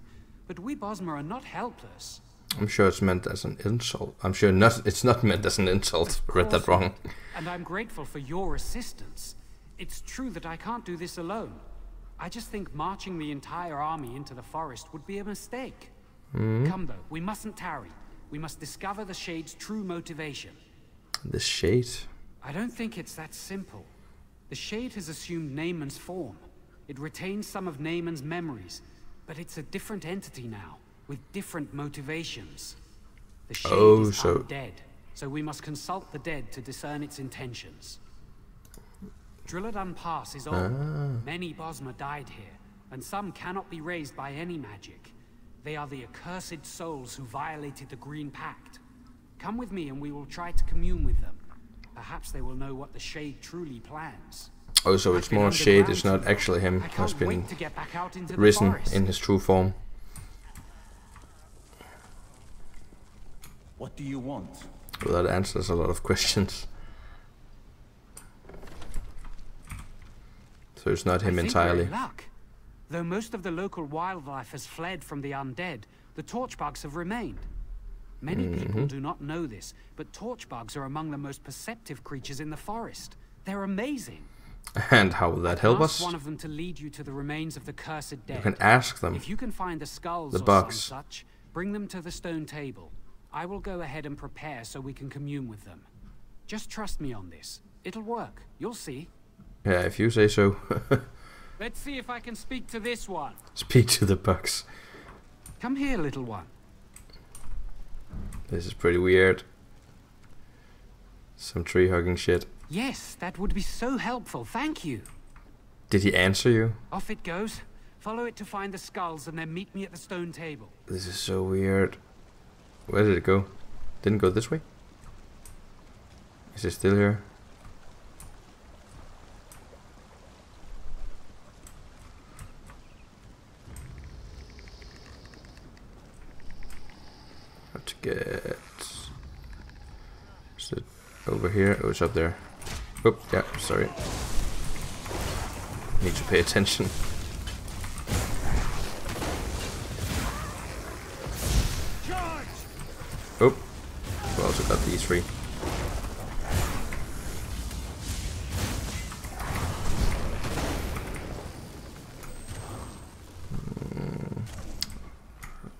[SPEAKER 15] But we Bosmer are not helpless.
[SPEAKER 1] I'm sure it's meant as an insult. I'm sure it's not meant as an insult. I read that wrong.
[SPEAKER 15] And I'm grateful for your assistance. It's true that I can't do this alone. I just think marching the entire army into the forest would be a mistake. Come though, we mustn't tarry. We must discover the Shade's true motivation.
[SPEAKER 1] The Shade?
[SPEAKER 15] I don't think it's that simple. The Shade has assumed Naaman's form. It retains some of Naaman's memories, but it's a different entity now, with different motivations. The Shade is undead, so we must consult the dead to discern its intentions. Drilladun Pass is old. Many Bosmer died here, and some cannot be raised by any magic. They are the accursed souls who violated the Green Pact. Come with me and we will try to commune with them. Perhaps they will know what the Shade truly plans.
[SPEAKER 1] Oh, so it's more Shade, it's not actually him who has been risen in his true form.
[SPEAKER 16] What do you want?
[SPEAKER 1] Well, that answers a lot of questions. So it's not him entirely.
[SPEAKER 15] We're in luck. Though most of the local wildlife has fled from the undead, the torchbugs have remained. Many people do not know this, but torchbugs are among the most perceptive creatures in the forest. They're amazing.
[SPEAKER 1] And how will that help us?
[SPEAKER 15] Ask one of them to lead you to the remains of the cursed dead.
[SPEAKER 1] You can ask them.
[SPEAKER 15] If you can find the skulls
[SPEAKER 1] the
[SPEAKER 15] or
[SPEAKER 1] bugs.
[SPEAKER 15] some such, bring them to the stone table. I will go ahead and prepare so we can commune with them. Just trust me on this. It'll work. You'll see.
[SPEAKER 1] Yeah, if you say so.
[SPEAKER 15] Let's see if I can speak to this one.
[SPEAKER 1] Speak to the bugs.
[SPEAKER 15] Come here, little one.
[SPEAKER 1] This is pretty weird. Some tree hugging shit.
[SPEAKER 15] Yes, that would be so helpful. Thank you.
[SPEAKER 1] Did he answer you?
[SPEAKER 15] Off it goes. Follow it to find the skulls and then meet me at the stone table.
[SPEAKER 1] This is so weird. Where did it go? Didn't go this way? Is it still here? Have to get... Is it over here? Oh, it's up there. Oh, yeah, sorry. Need to pay attention. Oh, we also got these three.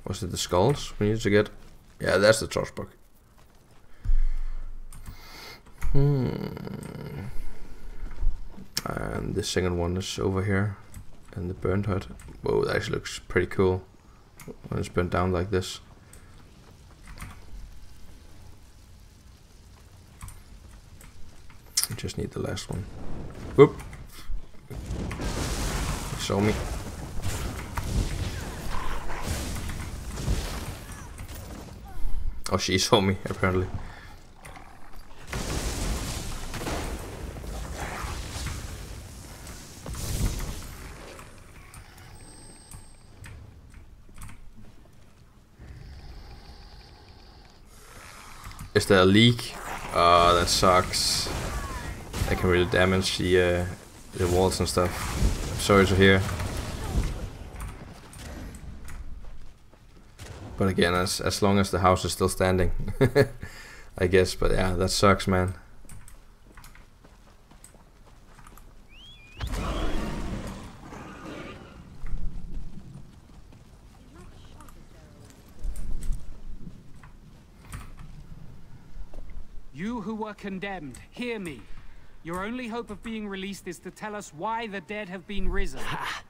[SPEAKER 1] Was it the skulls we needed to get? Yeah, that's the trash book. And the second one is over here. And the burnt hut. Whoa, that actually looks pretty cool when it's burnt down like this. I just need the last one. Whoop! He saw me. Oh, she saw me, apparently. Is there a leak? Oh, that sucks. That can really damage the walls and stuff. I'm sorry to hear. But again, as long as the house is still standing, I guess. But yeah, that sucks, man.
[SPEAKER 15] You who were condemned, hear me. Your only hope of being released is to tell us why the dead have been risen.
[SPEAKER 16] Ha!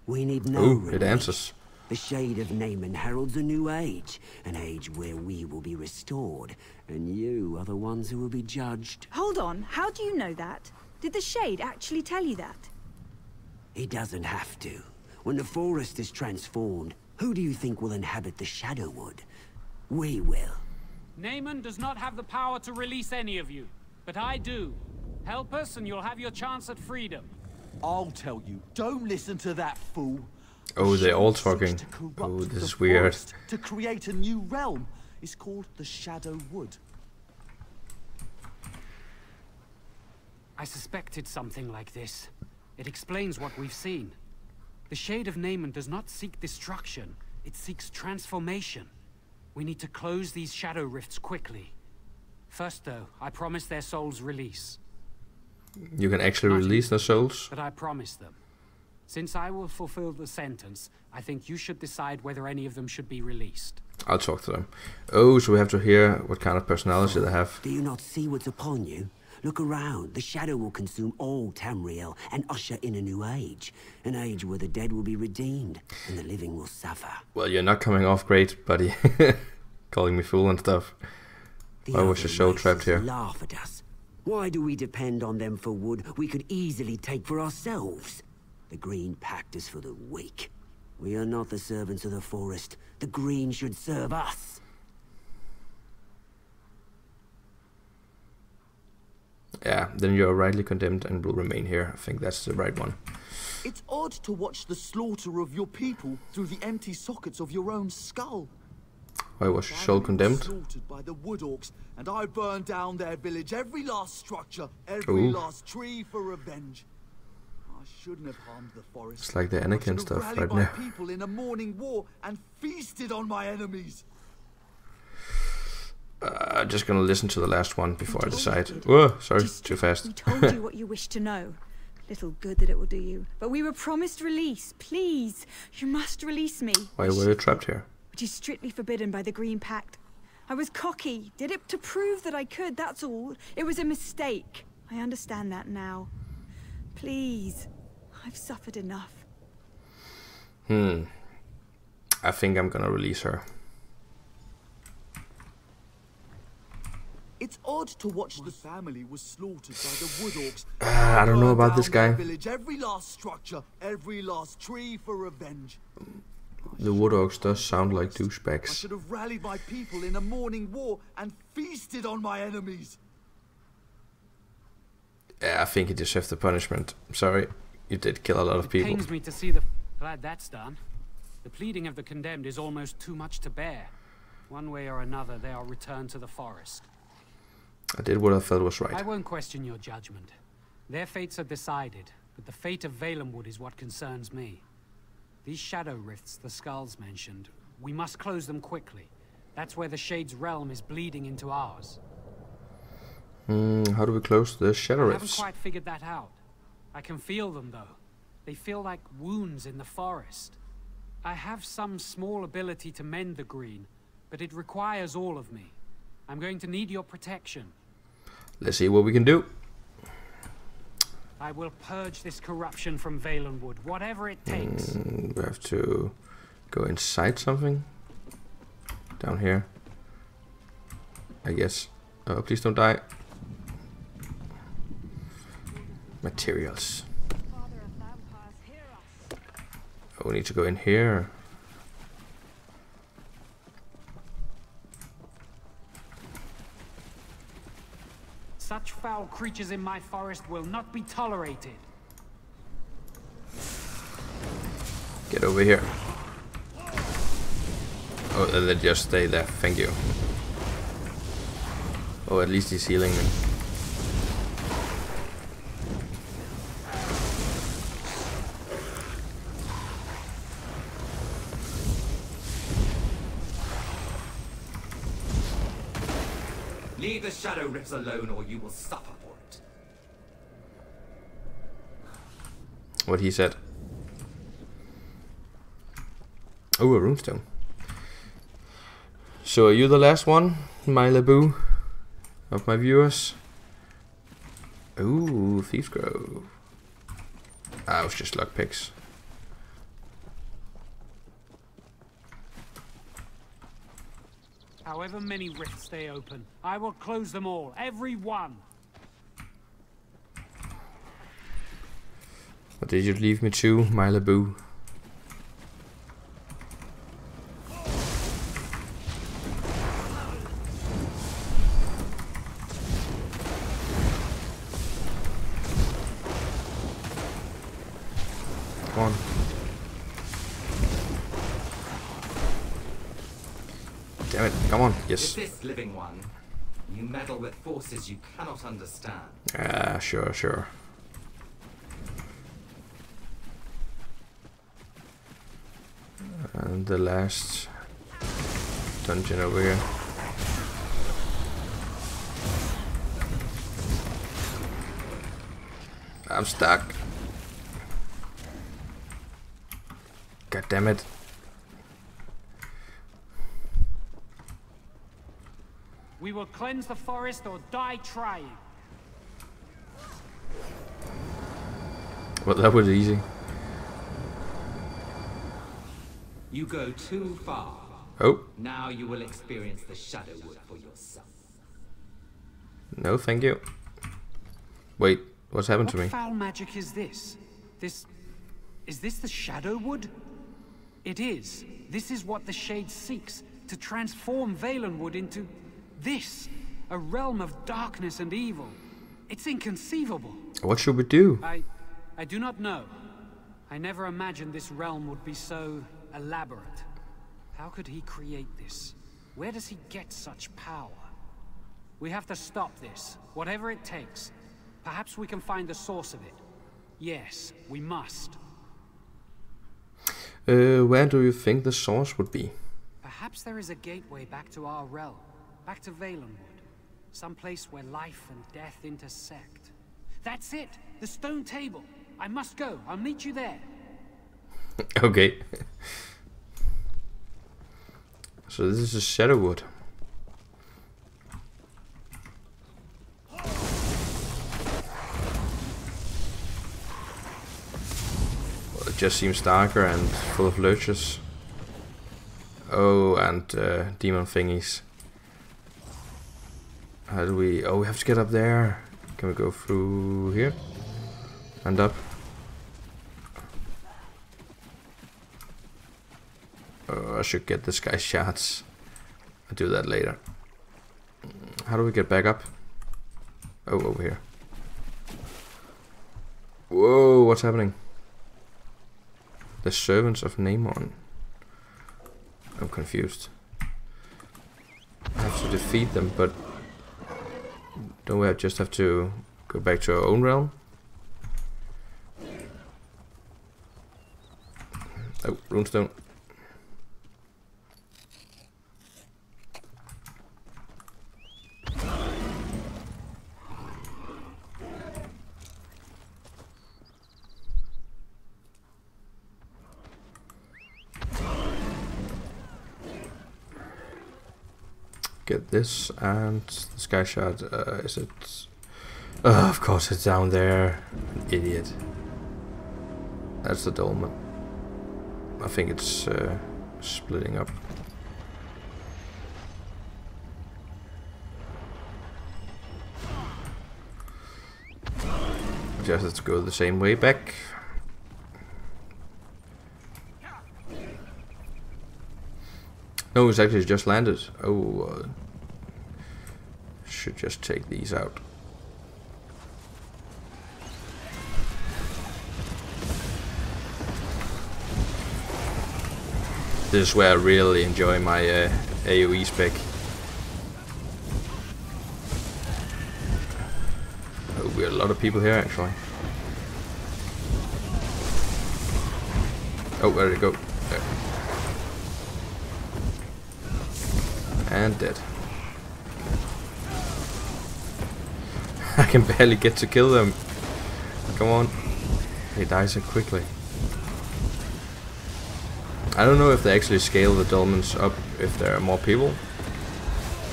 [SPEAKER 16] We need no
[SPEAKER 1] relief. It answers.
[SPEAKER 16] The shade of Naaman heralds a new age, an age where we will be restored, and you are the ones who will be judged.
[SPEAKER 17] Hold on, how do you know that? Did the shade actually tell you that?
[SPEAKER 16] He doesn't have to. When the forest is transformed, who do you think will inhabit the Shadowwood? We will.
[SPEAKER 15] Naaman does not have the power to release any of you, but I do. Help us and you'll have your chance at freedom.
[SPEAKER 18] I'll tell you, don't listen to that fool.
[SPEAKER 1] Oh, they're all talking. Oh, this is weird.
[SPEAKER 18] To create a new realm. It's called the Shadowwood.
[SPEAKER 15] I suspected something like this. It explains what we've seen. The Shade of Naaman does not seek destruction, it seeks transformation. We need to close these shadow rifts quickly. First though, I promise their souls release.
[SPEAKER 1] You can actually release their souls?
[SPEAKER 15] But I promise them. Since I will fulfill the sentence, I think you should decide whether any of them should be released.
[SPEAKER 1] I'll talk to them. Oh, so we have to hear what kind of personality they have.
[SPEAKER 16] Do you not see what's upon you? Look around. The shadow will consume all Tamriel and usher in a new age. An age where the dead will be redeemed and the living will suffer.
[SPEAKER 1] Well, you're not coming off great, buddy. Calling me fool and stuff. Why was your soul trapped here?
[SPEAKER 16] Laugh at us. Why do we depend on them for wood we could easily take for ourselves? The Green Pact is for the weak. We are not the servants of the forest. The Green should serve us.
[SPEAKER 1] Yeah, then you are rightly condemned and will remain here. I think that's the right one.
[SPEAKER 18] It's odd to watch the slaughter of your people through the empty sockets of your own skull.
[SPEAKER 1] Why was your soul condemned?
[SPEAKER 18] Slaughtered by the wood orcs, and I burned down their village, every last structure, every last tree for revenge. I shouldn't have harmed the forest.
[SPEAKER 1] It's like the Anakin stuff right now.
[SPEAKER 18] I people in a morning war and feasted on my enemies.
[SPEAKER 1] I'm just gonna listen to the last one before I decide. Whoa, sorry, too fast.
[SPEAKER 17] We told you what you wish to know. Little good that it will do you. But we were promised release. Please, you must release me.
[SPEAKER 1] Why were you trapped here?
[SPEAKER 17] Which is strictly forbidden by the Green Pact. I was cocky. Did it to prove that I could, that's all. It was a mistake. I understand that now. Please. I've suffered enough.
[SPEAKER 1] I think I'm gonna release her.
[SPEAKER 18] It's odd to watch the family was slaughtered by the wood orcs.
[SPEAKER 1] I don't know about this guy.
[SPEAKER 18] Village, every last structure, every last tree for revenge.
[SPEAKER 1] The wood orcs does sound like
[SPEAKER 18] I
[SPEAKER 1] douchebags.
[SPEAKER 18] should have rallied my people in a morning war and feasted on my enemies.
[SPEAKER 1] Yeah, I think he deserved the punishment. I'm sorry, you did kill a lot of people.
[SPEAKER 15] It pains me to see the... Glad that's done. The pleading of the condemned is almost too much to bear. One way or another, they are returned to the forest.
[SPEAKER 1] I did what I felt was right.
[SPEAKER 15] I won't question your judgment. Their fates are decided, but the fate of Valenwood is what concerns me. These shadow rifts the skulls mentioned, we must close them quickly. That's where the Shade's realm is bleeding into ours.
[SPEAKER 1] How do we close the shadow
[SPEAKER 15] I
[SPEAKER 1] rifts?
[SPEAKER 15] haven't quite figured that out. I can feel them, though. They feel like wounds in the forest. I have some small ability to mend the green, but it requires all of me. I'm going to need your protection.
[SPEAKER 1] Let's see what we can do.
[SPEAKER 15] I will purge this corruption from Valenwood, whatever it takes.
[SPEAKER 1] We have to go inside something. Down here. I guess. Oh, please don't die. Materials. Oh, we need to go in here.
[SPEAKER 15] Such foul creatures in my forest will not be tolerated.
[SPEAKER 1] Get over here. Oh, they just stay there. Thank you. Oh, at least he's healing me.
[SPEAKER 19] Leave the shadow rifts alone or you will suffer for it.
[SPEAKER 1] What he said. Oh, a runestone. So are you the last one, my Laboo, of my viewers? Ooh, Thieves Grove. Ah, it was just luck picks.
[SPEAKER 15] However many rifts stay open, I will close them all, every one.
[SPEAKER 1] What did you leave me to, my Laboo? Come on. Damn it, come on, yes.
[SPEAKER 19] With this living one, you meddle with forces you cannot understand.
[SPEAKER 1] Ah, sure, sure. And the last dungeon over here. I'm stuck. God damn it.
[SPEAKER 15] We will cleanse the forest or die trying.
[SPEAKER 1] Well, that was easy.
[SPEAKER 19] You go too far.
[SPEAKER 1] Oh.
[SPEAKER 19] Now you will experience the Shadowwood for yourself.
[SPEAKER 1] No, thank you. Wait, what's happened to me?
[SPEAKER 15] What foul magic is this? Is this the Shadowwood? It is. This is what the Shade seeks, to transform Valenwood into this, a realm of darkness and evil. It's inconceivable.
[SPEAKER 1] What should we do?
[SPEAKER 15] I do not know. I never imagined this realm would be so elaborate. How could he create this? Where does he get such power? We have to stop this, whatever it takes. Perhaps we can find the source of it. Yes, we must.
[SPEAKER 1] Where do you think the source would be?
[SPEAKER 15] Perhaps there is a gateway back to our realm, back to Valenwood. Some place where life and death intersect. That's it! The stone table! I must go. I'll meet you there.
[SPEAKER 1] Okay. So this is a Shadowwood. Well, it just seems darker and full of lurchers. Oh, and demon thingies. How do we... Oh, we have to get up there. Can we go through here? And up? Oh, I should get this guy's shards. I'll do that later. How do we get back up? Oh, over here. Whoa, what's happening? The servants of Namon. I'm confused. I have to defeat them, but don't we just have to go back to our own realm? Oh, runestone. Get this and the sky shard. Is it? Of course it's down there. Idiot. That's the dolmen. I think it's splitting up. Just have to go the same way back. No, it's actually just landed. Oh, should just take these out. This is where I really enjoy my AoE spec. Oh, we have a lot of people here actually. Oh, where did it go? There. And dead. I can barely get to kill them. Come on. They die so quickly. I don't know if they actually scale the dolmens up if there are more people.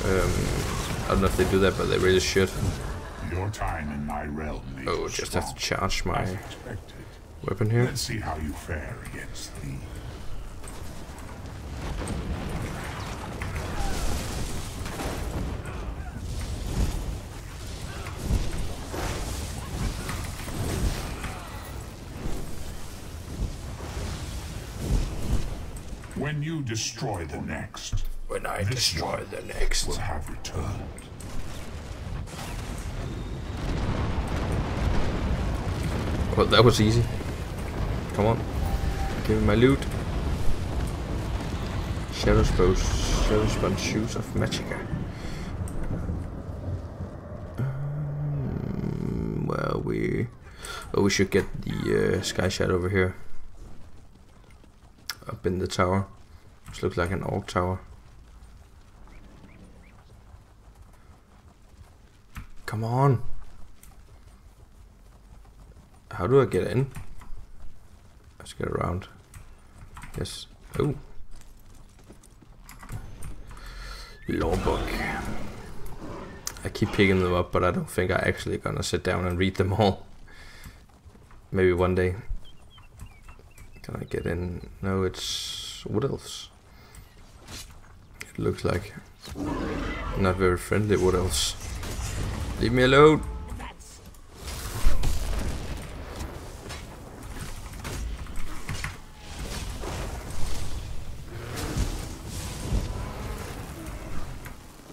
[SPEAKER 1] I don't know if they do that, but they really should.
[SPEAKER 20] Your time in my realm.
[SPEAKER 1] Oh, just have to charge my weapon here.
[SPEAKER 20] Let's see how you fare against thee. When you destroy the next,
[SPEAKER 1] when I destroy the next,
[SPEAKER 20] will have returned.
[SPEAKER 1] Well, that was easy. Come on, give me my loot. Shadowspawn shoes of Magicka. Well, we should get the sky shad over here. Up in the tower. This looks like an orc tower. Come on. How do I get in? Let's get around. Yes. Oh. Lawbook. I keep picking them up, but I don't think I'm actually gonna sit down and read them all. Maybe one day. Can I get in? No, it's wood elves. It looks like not very friendly wood elves. Leave me alone.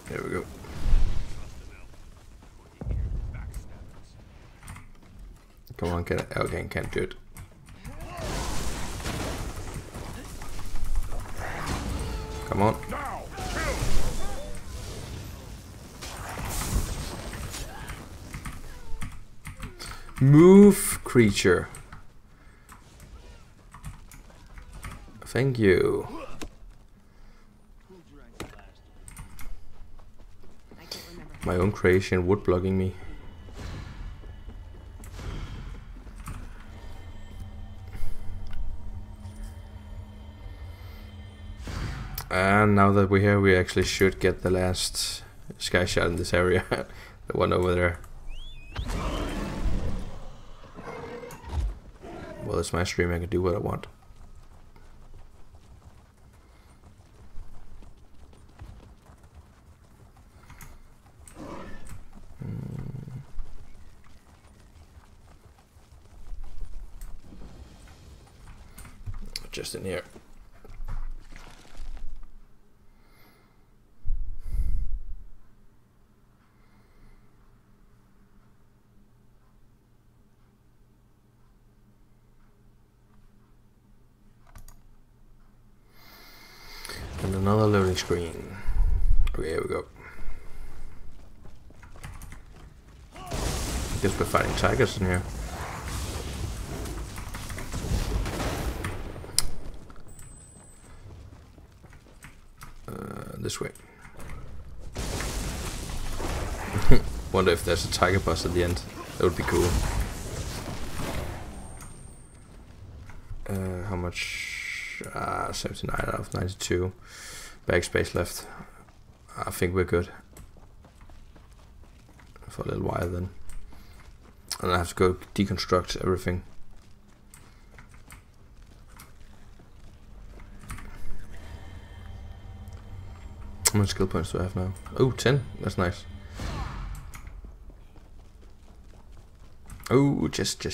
[SPEAKER 1] There we go. Come on, get it. Okay, can't do it. Come on. Move, creature. Thank you. My own creation wood blocking me. And now that we're here, we actually should get the last sky shot in this area. The one over there. Well, it's my stream, I can do what I want. Just in here. And another loading screen. Okay, here we go. I guess we're fighting tigers in here. This way. Wonder if there's a tiger boss at the end. That would be cool. How much? 79 out of 92. Backspace left. I think we're good for a little while then. And I have to go deconstruct everything. How many skill points do I have now? Oh, 10. That's nice. Oh, just.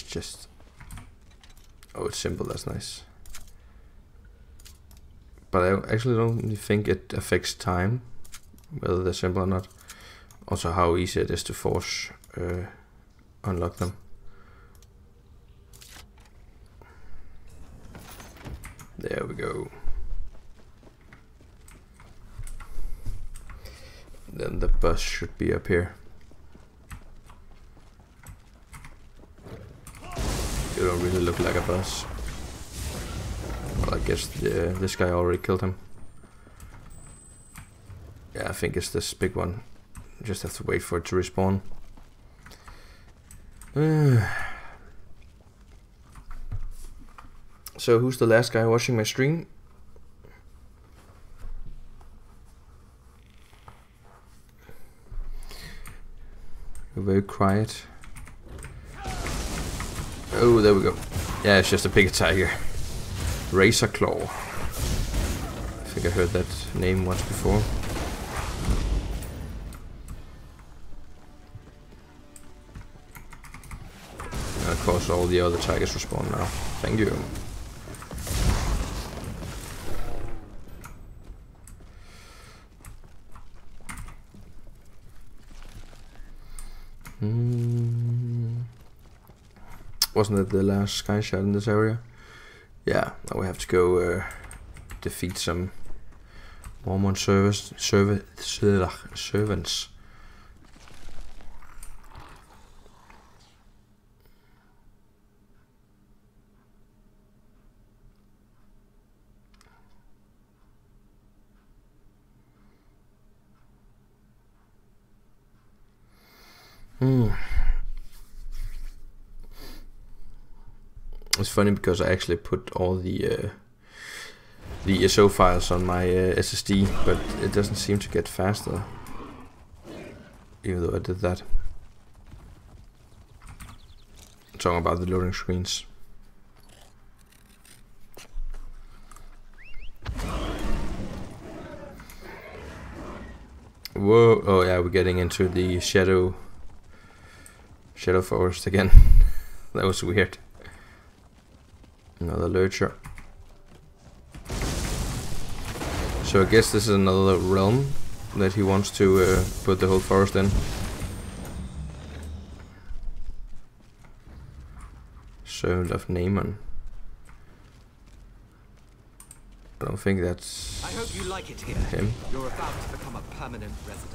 [SPEAKER 1] Oh, it's simple. That's nice. But I actually don't think it affects time, whether they're simple or not. Also, how easy it is to force unlock them. There we go. Then the bus should be up here. You don't really look like a bus. Well, I guess this guy already killed him. Yeah, I think it's this big one. Just have to wait for it to respawn. So who's the last guy watching my stream? You're very quiet. Oh, there we go. Yeah, it's just a big tiger. Razor Claw. I think I heard that name once before. And of course all the other tigers respawn now. Thank you. Wasn't it the last sky shot in this area? Yeah, now we have to go defeat some Mormon servants. It's funny because I actually put all the ESO files on my SSD, but it doesn't seem to get faster, even though I did that. I'm talking about the loading screens. Whoa! Oh yeah, we're getting into the shadow forest again. That was weird. Another lurcher. So I guess this is another realm that he wants to put the whole forest in. Servant of Naaman. I don't think that's
[SPEAKER 19] I hope you like it here.
[SPEAKER 1] Him.
[SPEAKER 19] You're about to become a permanent resident.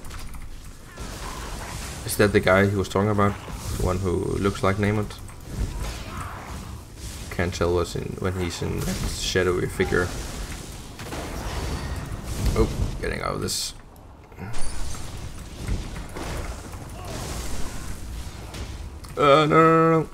[SPEAKER 1] Is that the guy he was talking about? The one who looks like Naaman? Can't tell what's in when he's in that shadowy figure. Oh, getting out of this. No.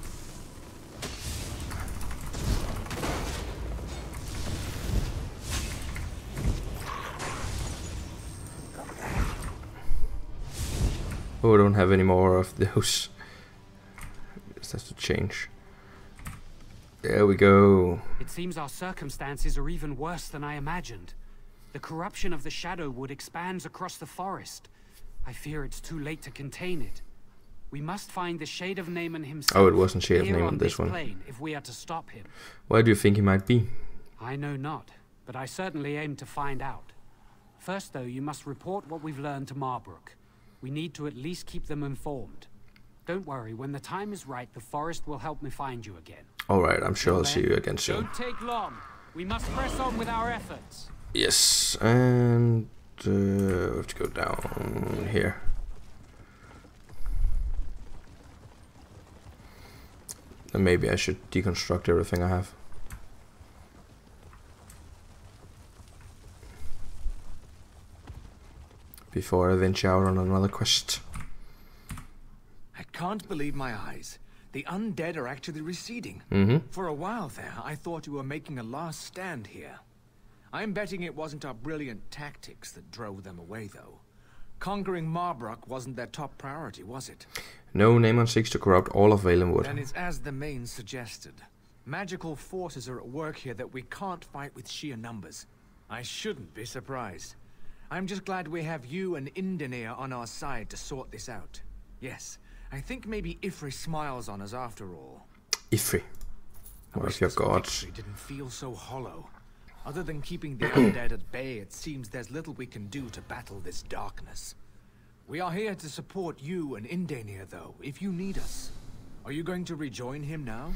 [SPEAKER 1] Oh, I don't have any more of those. Just has to change. There we go.
[SPEAKER 15] It seems our circumstances are even worse than I imagined. The corruption of the Shadowwood expands across the forest. I fear it's too late to contain it. We must find the Shade of Naaman himself.
[SPEAKER 1] Oh, it wasn't Shade of Naaman, this one.
[SPEAKER 15] If we are to stop him.
[SPEAKER 1] Where do you think he might be?
[SPEAKER 15] I know not, but I certainly aim to find out. First, though, you must report what we've learned to Marbrook. We need to at least keep them informed. Don't worry, when the time is right, the forest will help me find you again.
[SPEAKER 1] Alright, I'm sure I'll see you again soon.
[SPEAKER 15] Don't take long. We must press on with our efforts.
[SPEAKER 1] Yes, and we have to go down here. Then maybe I should deconstruct everything I have. Before I venture out on another quest.
[SPEAKER 13] I can't believe my eyes. The undead are actually receding. For a while there, I thought you were making a last stand here. I'm betting it wasn't our brilliant tactics that drove them away, though. Conquering Marbrook wasn't their top priority, was it?
[SPEAKER 1] No, Naaman seeks to corrupt all of Valenwood.
[SPEAKER 13] And it's as the main suggested. Magical forces are at work here that we can't fight with sheer numbers. I shouldn't be surprised. I'm just glad we have you and Indenir on our side to sort this out. Yes, I think maybe Ifri smiles on us after all.
[SPEAKER 1] Ifri? One of your gods.
[SPEAKER 13] It didn't feel so hollow. Other than keeping the undead at bay, it seems there's little we can do to battle this darkness. We are here to support you and Indenir, though, if you need us. Are you going to rejoin him now?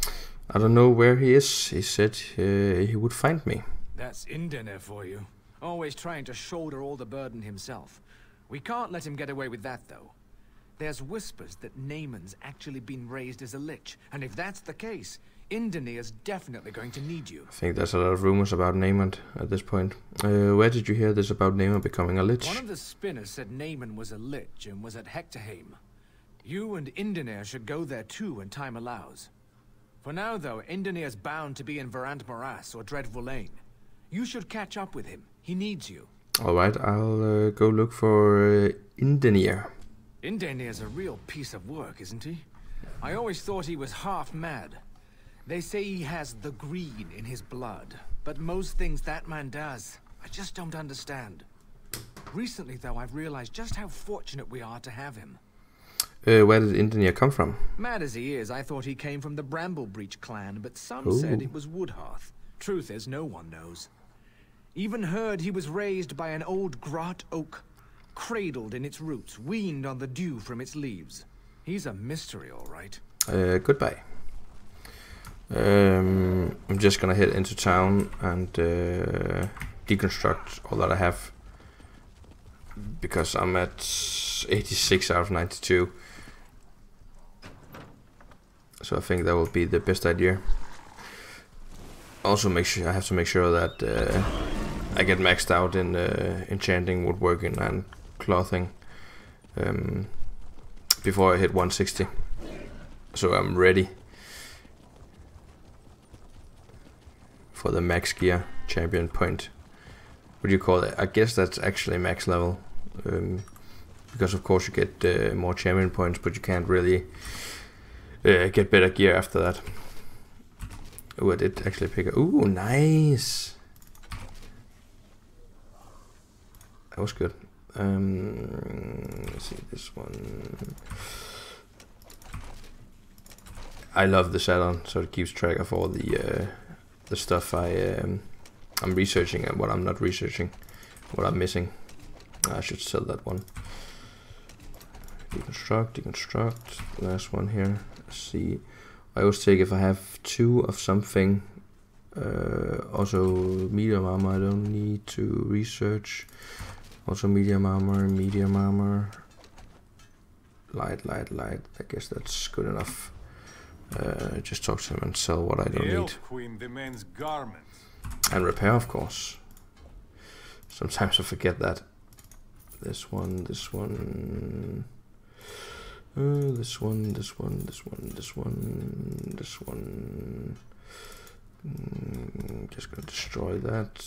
[SPEAKER 1] I don't know where he is. He said he would find me.
[SPEAKER 13] That's Indenir for you. Always trying to shoulder all the burden himself. We can't let him get away with that, though. There's whispers that Naaman's actually been raised as a lich, and if that's the case, Indenir's definitely going to need you.
[SPEAKER 1] I think there's a lot of rumors about Naaman at this point. Where did you hear this about Naaman becoming a lich?
[SPEAKER 13] One of the spinners said Naaman was a lich and was at Hectorheim. You and Indenir should go there too when time allows. For now, though, Indenir's bound to be in Verant Morass or Dreadful Lane. You should catch up with him. He needs you.
[SPEAKER 1] Alright, I'll go look for Indenir.
[SPEAKER 13] Indenir's a real piece of work, isn't he? I always thought he was half mad. They say he has the green in his blood, but most things that man does, I just don't understand. Recently, though, I've realized just how fortunate we are to have him.
[SPEAKER 1] Where did Indenir come from?
[SPEAKER 13] Mad as he is, I thought he came from the Bramblebreach clan, but some said it was Woodhearth. Truth is, no one knows. Even heard he was raised by an old grot oak, cradled in its roots, weaned on the dew from its leaves. He's a mystery, all right.
[SPEAKER 1] Goodbye. I'm just gonna head into town and deconstruct all that I have, because I'm at 86 out of 92. So I think that will be the best idea. Also, I have to make sure that I get maxed out in enchanting, woodworking, and clothing before I hit 160. So I'm ready for the max gear champion point. What do you call it? I guess that's actually max level, because of course you get more champion points, but you can't really get better gear after that. Oh, I did actually pick a... Ooh, nice! That was good. Let's see, this one... I love the Saturn, so it keeps track of all the stuff I'm researching and what I'm not researching, what I'm missing. I should sell that one. Deconstruct. Last one here. Let's see. I always take if I have 2 of something. Also medium armor, I don't need to research. Also medium armor. Light. I guess that's good enough. Just talk to him and sell what I don't need.
[SPEAKER 21] Queen demands garments.
[SPEAKER 1] And repair, of course. Sometimes I forget that. This one. This one. Just gonna destroy that.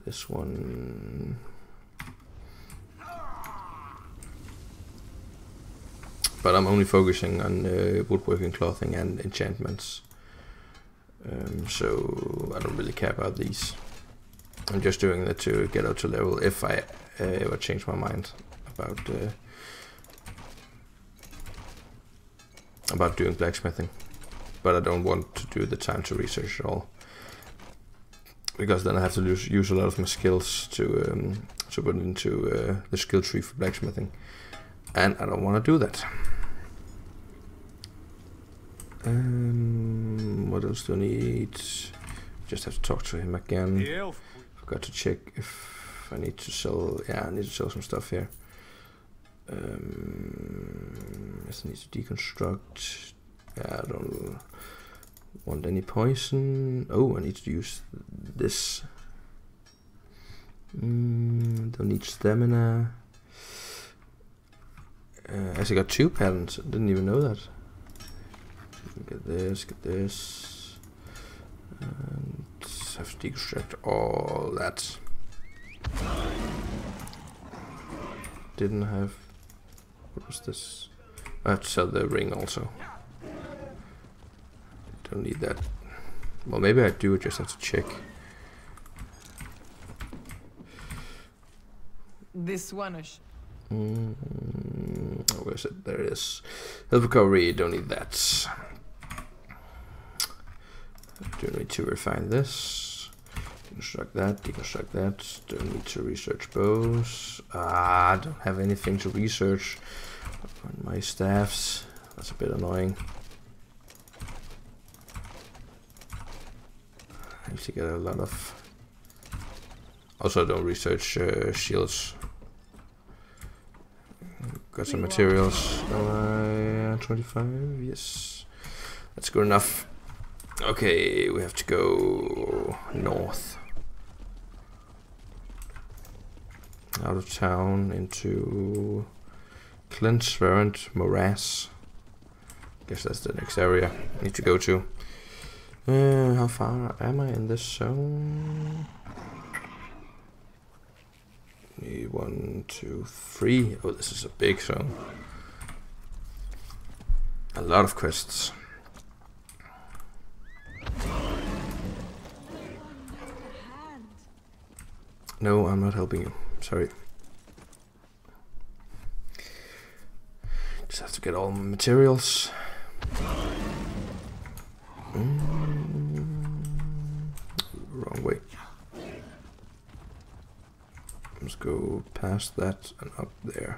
[SPEAKER 1] This one. But I'm only focusing on woodworking, clothing, and enchantments. So I don't really care about these. I'm just doing that to get up to level if I ever change my mind about doing blacksmithing. But I don't want to do the time to research at all, because then I have to use a lot of my skills to put into the skill tree for blacksmithing, and I don't want to do that. What else do I need? Just have to talk to him again. Forgot to check if I need to sell. Yeah, I need to sell some stuff here. Yes, I need to deconstruct. Yeah, I don't want any poison. Oh, I need to use this. Don't need stamina. I actually got 2 patterns. I didn't even know that. Get this. And have to deconstruct all that. Didn't have. What was this? I have to sell the ring also. Don't need that. Well, maybe I do. I just have to check.
[SPEAKER 5] This one.
[SPEAKER 1] Where is it? There it is. Health recovery. Don't need that. Don't need to refine this. Deconstruct that. Deconstruct that. Don't need to research bows. I don't have anything to research on my staffs. That's a bit annoying. I need to get a lot of. Also, don't research shields. Got some materials. 25. Yes, that's good enough. Okay, we have to go north. Out of town into Clinsverent Morass. Guess that's the next area I need to go to. How far am I in this zone? 1, 2, 3. Oh, this is a big zone. A lot of quests. No, I'm not helping you. Sorry. Just have to get all my materials. Wrong way. Let's go past that and up there.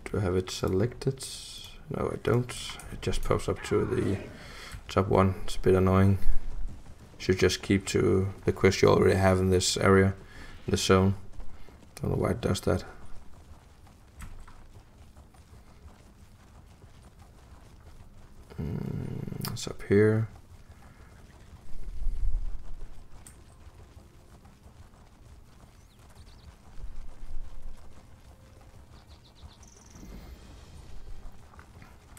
[SPEAKER 1] Do I have it selected? No, I don't. It just pops up to the top one. It's a bit annoying. Should just keep to the quest you already have in this area, in the zone. Don't know why it does that. It's up here.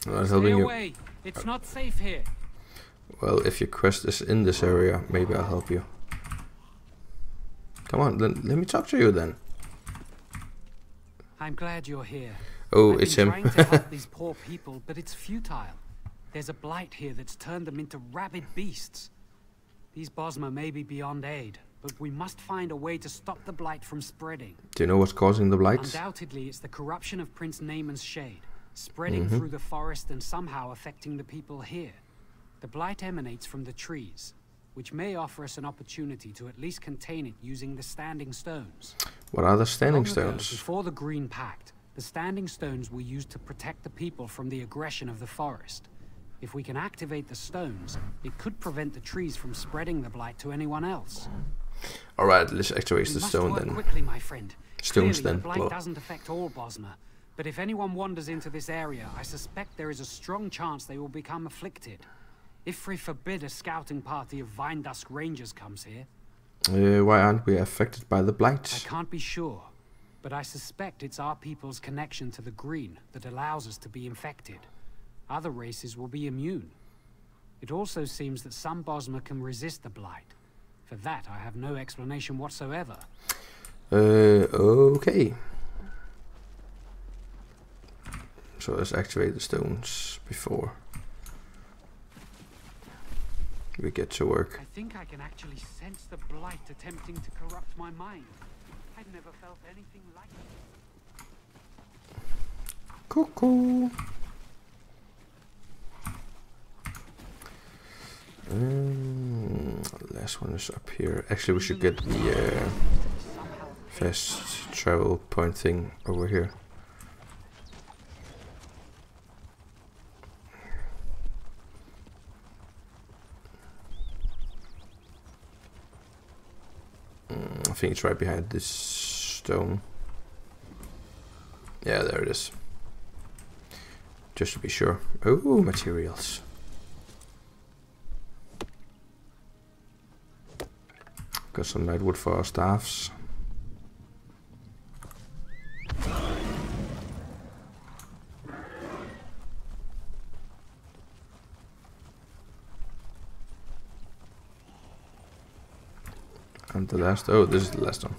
[SPEAKER 1] I'm not helping you.
[SPEAKER 15] Away. It's not safe here.
[SPEAKER 1] Well, if your quest is in this area, maybe I'll help you. Come on, then let me talk to you then.
[SPEAKER 15] I'm glad you're here.
[SPEAKER 1] Oh,
[SPEAKER 15] I've
[SPEAKER 1] it's
[SPEAKER 15] been
[SPEAKER 1] him.
[SPEAKER 15] trying to help these poor people, but it's futile. There's a blight here that's turned them into rabid beasts. These Bosmer may be beyond aid, but we must find a way to stop the blight from spreading.
[SPEAKER 1] Do you know what's causing the blight?
[SPEAKER 15] Undoubtedly, it's the corruption of Prince Naaman's shade, spreading through the forest and somehow affecting the people here. The blight emanates from the trees, which may offer us an opportunity to at least contain it using the Standing Stones.
[SPEAKER 1] What are the Standing
[SPEAKER 15] Long ago,
[SPEAKER 1] Stones?
[SPEAKER 15] before the Green Pact, the Standing Stones were used to protect the people from the aggression of the forest. If we can activate the stones, it could prevent the trees from spreading the blight to anyone else.
[SPEAKER 1] Alright, let's activate the stone
[SPEAKER 15] work
[SPEAKER 1] then.
[SPEAKER 15] Quickly, my friend.
[SPEAKER 1] Stones
[SPEAKER 15] Clearly,
[SPEAKER 1] then.
[SPEAKER 15] the blight
[SPEAKER 1] Blow.
[SPEAKER 15] doesn't affect all Bosmer, but if anyone wanders into this area, I suspect there is a strong chance they will become afflicted. If we forbid a scouting party of Vine Dusk Rangers comes here...
[SPEAKER 1] Why aren't we affected by the blight?
[SPEAKER 15] I can't be sure, but I suspect it's our people's connection to the green that allows us to be infected. Other races will be immune. It also seems that some Bosmer can resist the blight. For that, I have no explanation whatsoever.
[SPEAKER 1] Okay. So let's activate the stones before. we get to work.
[SPEAKER 15] I think I can actually sense the blight attempting to corrupt my mind. I've never felt anything like it.
[SPEAKER 1] Cuckoo. Last one is up here. Actually, we should get the fast travel point thing over here. I think it's right behind this stone. Yeah, there it is. Just to be sure. Oh, materials. Got some nightwood for our staffs. And the last, oh, this is the last one.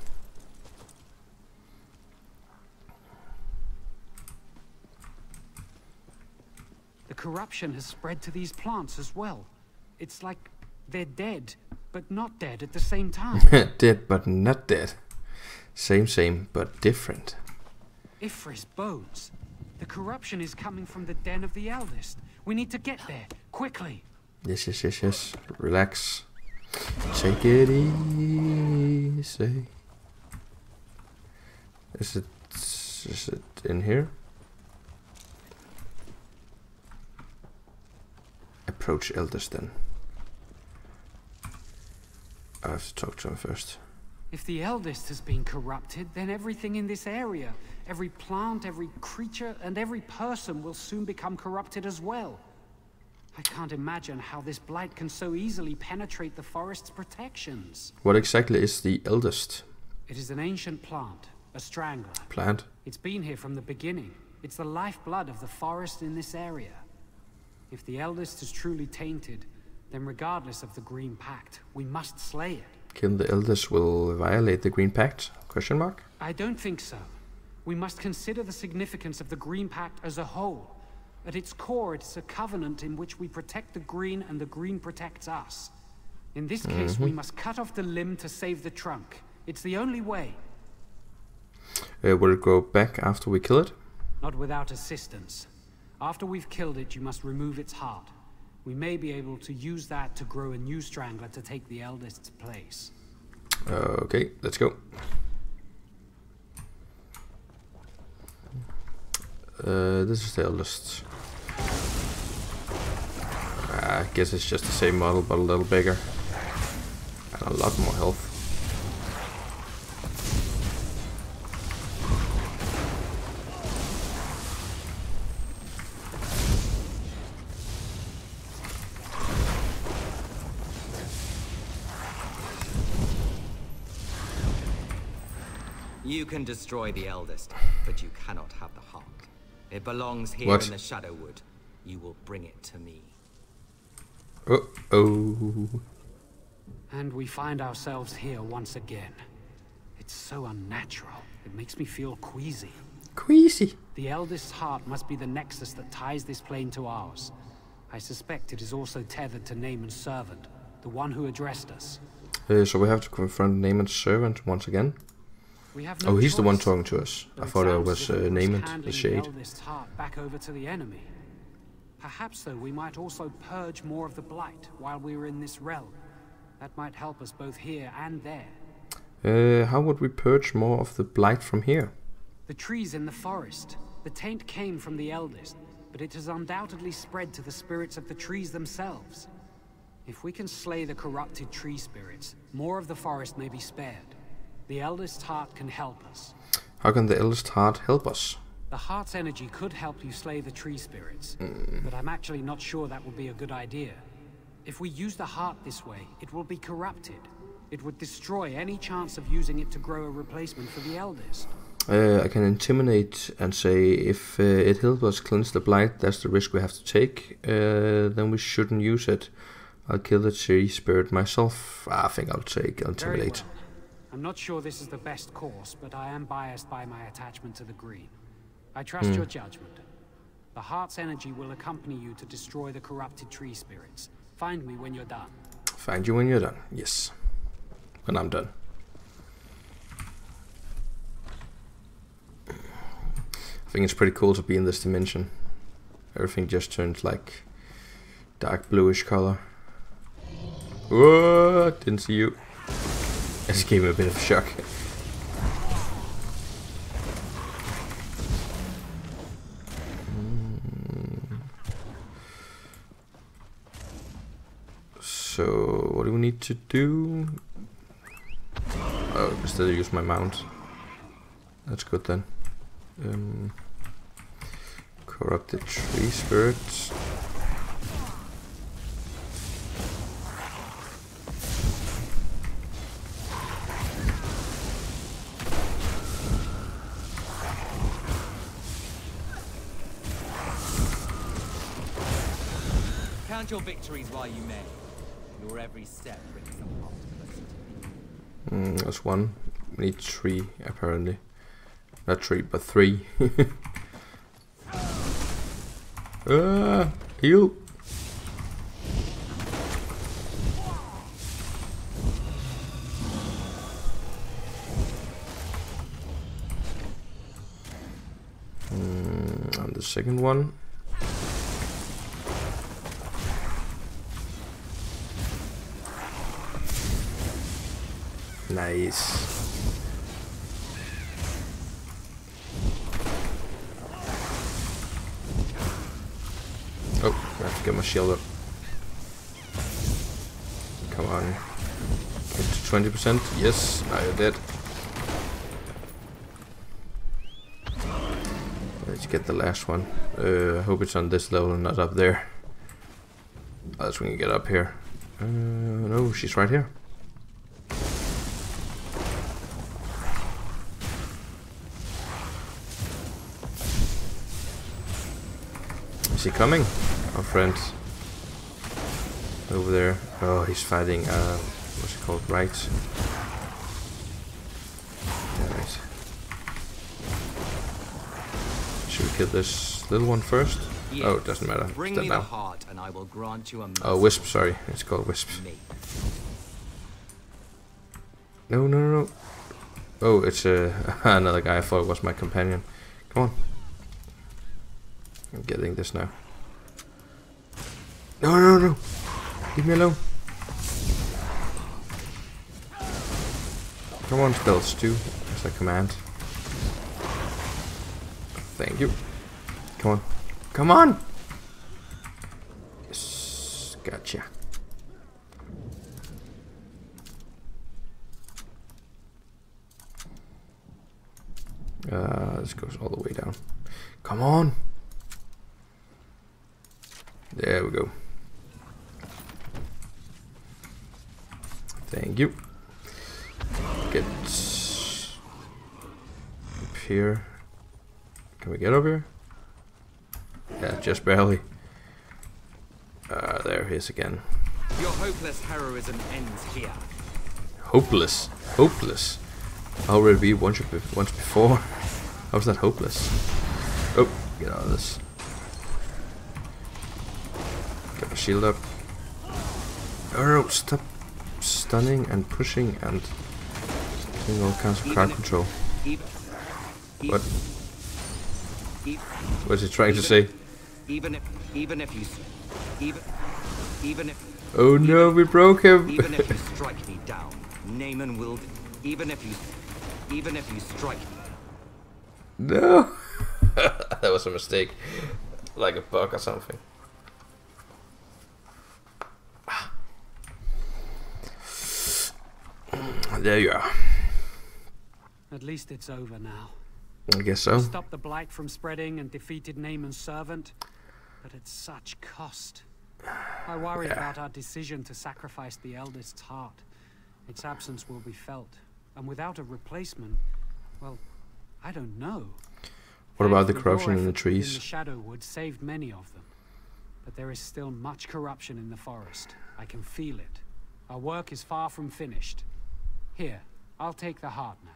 [SPEAKER 15] The corruption has spread to these plants as well. It's like they're dead, but not dead at the same time.
[SPEAKER 1] Dead, but not dead. Same, but different.
[SPEAKER 15] Ifris bones. The corruption is coming from the den of the eldest. We need to get there, quickly.
[SPEAKER 1] Yes. Relax. Take it easy. Is it in here? Approach eldest then. I have to talk to him first.
[SPEAKER 15] If the eldest has been corrupted, then everything in this area, every plant, every creature, and every person will soon become corrupted as well. I can't imagine how this blight can so easily penetrate the forest's protections.
[SPEAKER 1] What exactly is the eldest?
[SPEAKER 15] It is an ancient plant, a strangler.
[SPEAKER 1] Plant?
[SPEAKER 15] It's been here from the beginning. It's the lifeblood of the forest in this area. If the eldest is truly tainted, then regardless of the Green Pact, we must slay it.
[SPEAKER 1] Kill the eldest will violate the Green Pact? Question mark?
[SPEAKER 15] I don't think so. We must consider the significance of the Green Pact as a whole. At its core, it's a covenant in which we protect the Green and the Green protects us. In this case, we must cut off the limb to save the trunk. It's the only way.
[SPEAKER 1] Will it go back after we kill it?
[SPEAKER 15] Not without assistance. After we've killed it, you must remove its heart. We may be able to use that to grow a new strangler to take the eldest's place.
[SPEAKER 1] Okay, let's go. This is the eldest. I guess it's just the same model, but a little bigger. And a lot more health.
[SPEAKER 19] You can destroy the eldest, but you cannot have the heart. It belongs here in the Shadowwood. You will bring it to me.
[SPEAKER 1] Uh-oh.
[SPEAKER 15] And we find ourselves here once again. It's so unnatural. It makes me feel queasy.
[SPEAKER 1] Queasy?
[SPEAKER 15] The eldest's heart must be the nexus that ties this plane to ours. I suspect it is also tethered to Naaman's servant, the one who addressed us.
[SPEAKER 1] So we have to confront Naaman's servant once again? Oh, he's the one talking to us. I thought it was Naaman, the Shade.
[SPEAKER 15] Heart back over to the enemy. Perhaps, though, we might also purge more of the blight while we were in this realm. That might help us both here and there.
[SPEAKER 1] How would we purge more of the blight from here?
[SPEAKER 15] The trees in the forest. The taint came from the eldest, but it has undoubtedly spread to the spirits of the trees themselves. If we can slay the corrupted tree spirits, more of the forest may be spared. The eldest heart can help us.
[SPEAKER 1] How can the eldest heart help us?
[SPEAKER 15] The heart's energy could help you slay the tree spirits, but I'm actually not sure that would be a good idea. If we use the heart this way, it will be corrupted. It would destroy any chance of using it to grow a replacement for the eldest.
[SPEAKER 1] I can intimidate and say if it helps us cleanse the blight, that's the risk we have to take, then we shouldn't use it. I'll kill the tree spirit myself. I think I'll intimidate.
[SPEAKER 15] Well. I'm not sure this is the best course, but I am biased by my attachment to the Green. I trust your judgment. The heart's energy will accompany you to destroy the corrupted tree spirits. Find me when you're done.
[SPEAKER 1] Find you when you're done. Yes. When I'm done. I think it's pretty cool to be in this dimension. Everything just turns like dark bluish color. Whoa, didn't see you. It just gave me a bit of a shock. So, what do we need to do? Oh, I can still use my mount. That's good then. Corrupted tree spirits.
[SPEAKER 19] Count your victories while you may. Your every step brings some heart closer.
[SPEAKER 1] That's one. We need 3 apparently. Not 3, but 3. Heal. And the second one. Nice. Oh, I have to get my shield up. Come on. Get to 20%. Yes, now you're dead. Let's get the last one. I hope it's on this level and not up there. Else we can get up here. No, she's right here. Is he coming? Our friend over there. Oh, he's fighting, what's it called? Right. Yeah, right. Should we kill this little one first? Yes. Oh, it doesn't matter.
[SPEAKER 19] Bring me the heart and I will grant you a
[SPEAKER 1] oh, Wisp, sorry. It's called Wisp. No, no, no, no. Oh, it's another guy. I thought it was my companion. Come on. I'm getting this now. No, no, no. Leave me alone. Come on, spells too. That's a command. Thank you. Come on. Come on! Yes, gotcha. This goes all the way down. Come on! There we go. Thank you. Get up here. Can we get up here? Yeah, just barely. There he is again.
[SPEAKER 19] Your hopeless heroism ends here.
[SPEAKER 1] Hopeless? Hopeless? I already beat once before. How's that hopeless? Oh, get out of this. Get my shield up. Oh no, stop stunning and pushing and doing all kinds of crowd control. What? What's he trying to say?
[SPEAKER 19] Even if
[SPEAKER 1] oh no, we broke him.
[SPEAKER 19] Even if you strike me down, Naaman will. Even if you strike me.
[SPEAKER 1] No. That was a mistake. Like a bug or something. There you are.
[SPEAKER 15] At least it's over now.
[SPEAKER 1] I guess so.
[SPEAKER 15] We stopped the blight from spreading and defeated Naaman's servant, but at such cost. I worry about our decision to sacrifice the eldest's heart. Its absence will be felt, and without a replacement, well, I don't know.
[SPEAKER 1] What about the corruption in the trees?
[SPEAKER 15] The Shadowwood saved many of them, but there is still much corruption in the forest. I can feel it. Our work is far from finished. Here, I'll take the heart now.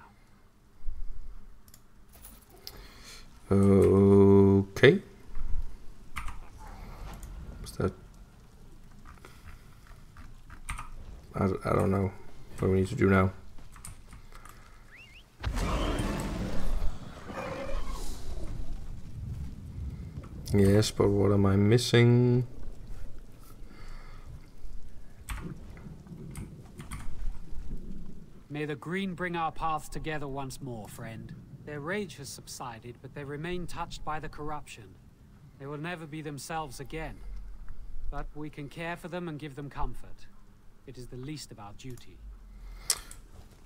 [SPEAKER 1] Okay. What's that? I don't know what we need to do now. Yes, but what am I missing?
[SPEAKER 15] May the Green bring our paths together once more, friend. Their rage has subsided, but they remain touched by the corruption. They will never be themselves again. But we can care for them and give them comfort. It is the least of our duty.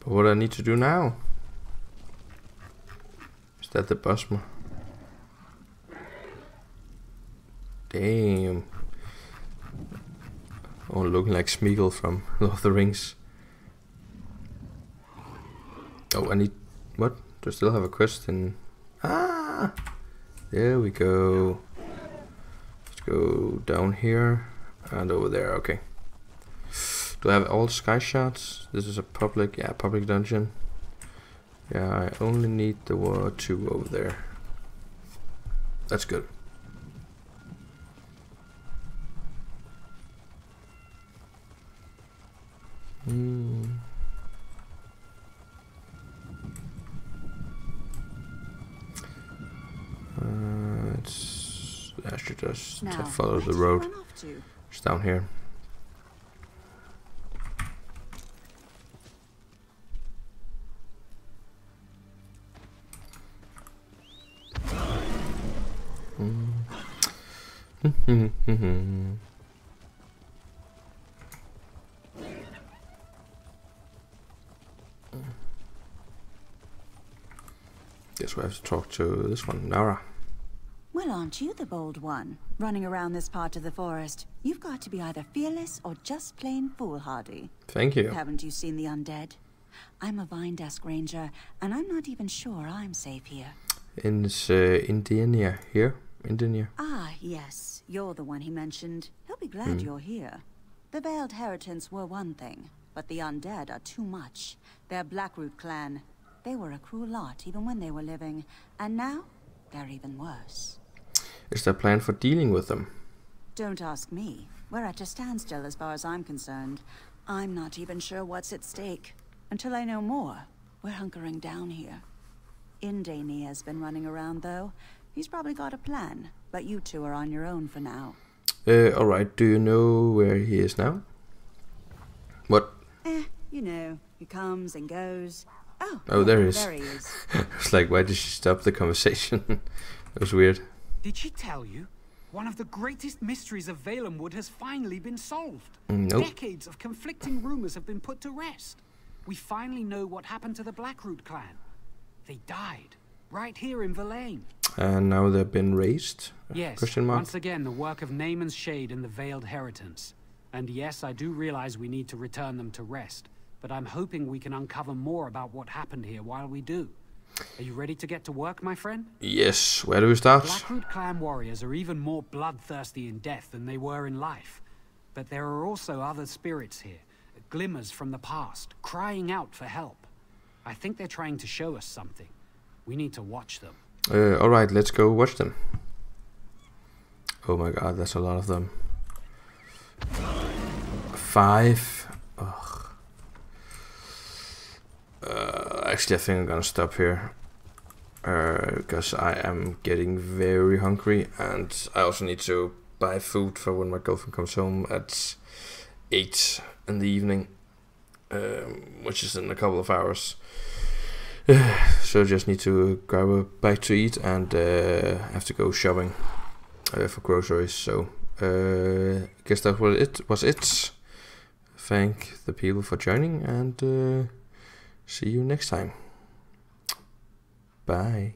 [SPEAKER 1] But what I need to do now? Is that the Bosmer? Damn. Oh, looking like Smeagol from Lord of the Rings. Oh, I need... What? Do I still have a question? Ah! There we go. Let's go down here and over there. Okay. Do I have all sky shots? This is a public... Yeah, public dungeon. Yeah, I only need the 2 over there. That's good. I should just follow the road. It's down here. Guess we have to talk to this one, Nara.
[SPEAKER 5] Well, aren't you the bold one, running around this part of the forest? You've got to be either fearless or just plain foolhardy.
[SPEAKER 1] Thank you.
[SPEAKER 5] Haven't you seen the undead? I'm a vine desk ranger, and I'm not even sure I'm safe here.
[SPEAKER 1] In Indiania here? Indiania.
[SPEAKER 5] Ah, yes. You're the one he mentioned. He'll be glad you're here. The Veiled Heritants were one thing, but the undead are too much. They're Blackroot clan. They were a cruel lot even when they were living, and now they're even worse.
[SPEAKER 1] Is there a plan for dealing with them?
[SPEAKER 5] Don't ask me. We're at a standstill as far as I'm concerned. I'm not even sure what's at stake. Until I know more, we're hunkering down here. Indania's been running around, though. He's probably got a plan, but you two are on your own for now.
[SPEAKER 1] Alright, do you know where he is now? What?
[SPEAKER 5] You know, he comes and goes.
[SPEAKER 1] Oh, there he is.
[SPEAKER 5] There he is.
[SPEAKER 1] It's like, why did she stop the conversation? It was weird.
[SPEAKER 15] Did she tell you? One of the greatest mysteries of Valenwood has finally been solved.
[SPEAKER 1] Nope.
[SPEAKER 15] Decades of conflicting rumors have been put to rest. We finally know what happened to the Blackroot clan. They died, right here in Verlaine.
[SPEAKER 1] And now they've been raised?
[SPEAKER 15] Yes,
[SPEAKER 1] Question mark?
[SPEAKER 15] once again the work of Naaman's Shade and the Veiled Heritants. And yes, I do realize we need to return them to rest, but I'm hoping we can uncover more about what happened here while we do. Are you ready to get to work, my friend?
[SPEAKER 1] Yes, where do we start?
[SPEAKER 15] Blackroot clan warriors are even more bloodthirsty in death than they were in life. But there are also other spirits here, glimmers from the past, crying out for help. I think they're trying to show us something. We need to watch them.
[SPEAKER 1] Alright, let's go watch them. Oh my god, that's a lot of them. 5. Ugh. Actually, I think I'm gonna stop here. Because I am getting very hungry. And I also need to buy food for when my girlfriend comes home at 8 in the evening. Which is in a couple of hours. So I just need to grab a bite to eat and have to go shopping for groceries. So I guess that was it. Thank the people for joining and see you next time. Bye.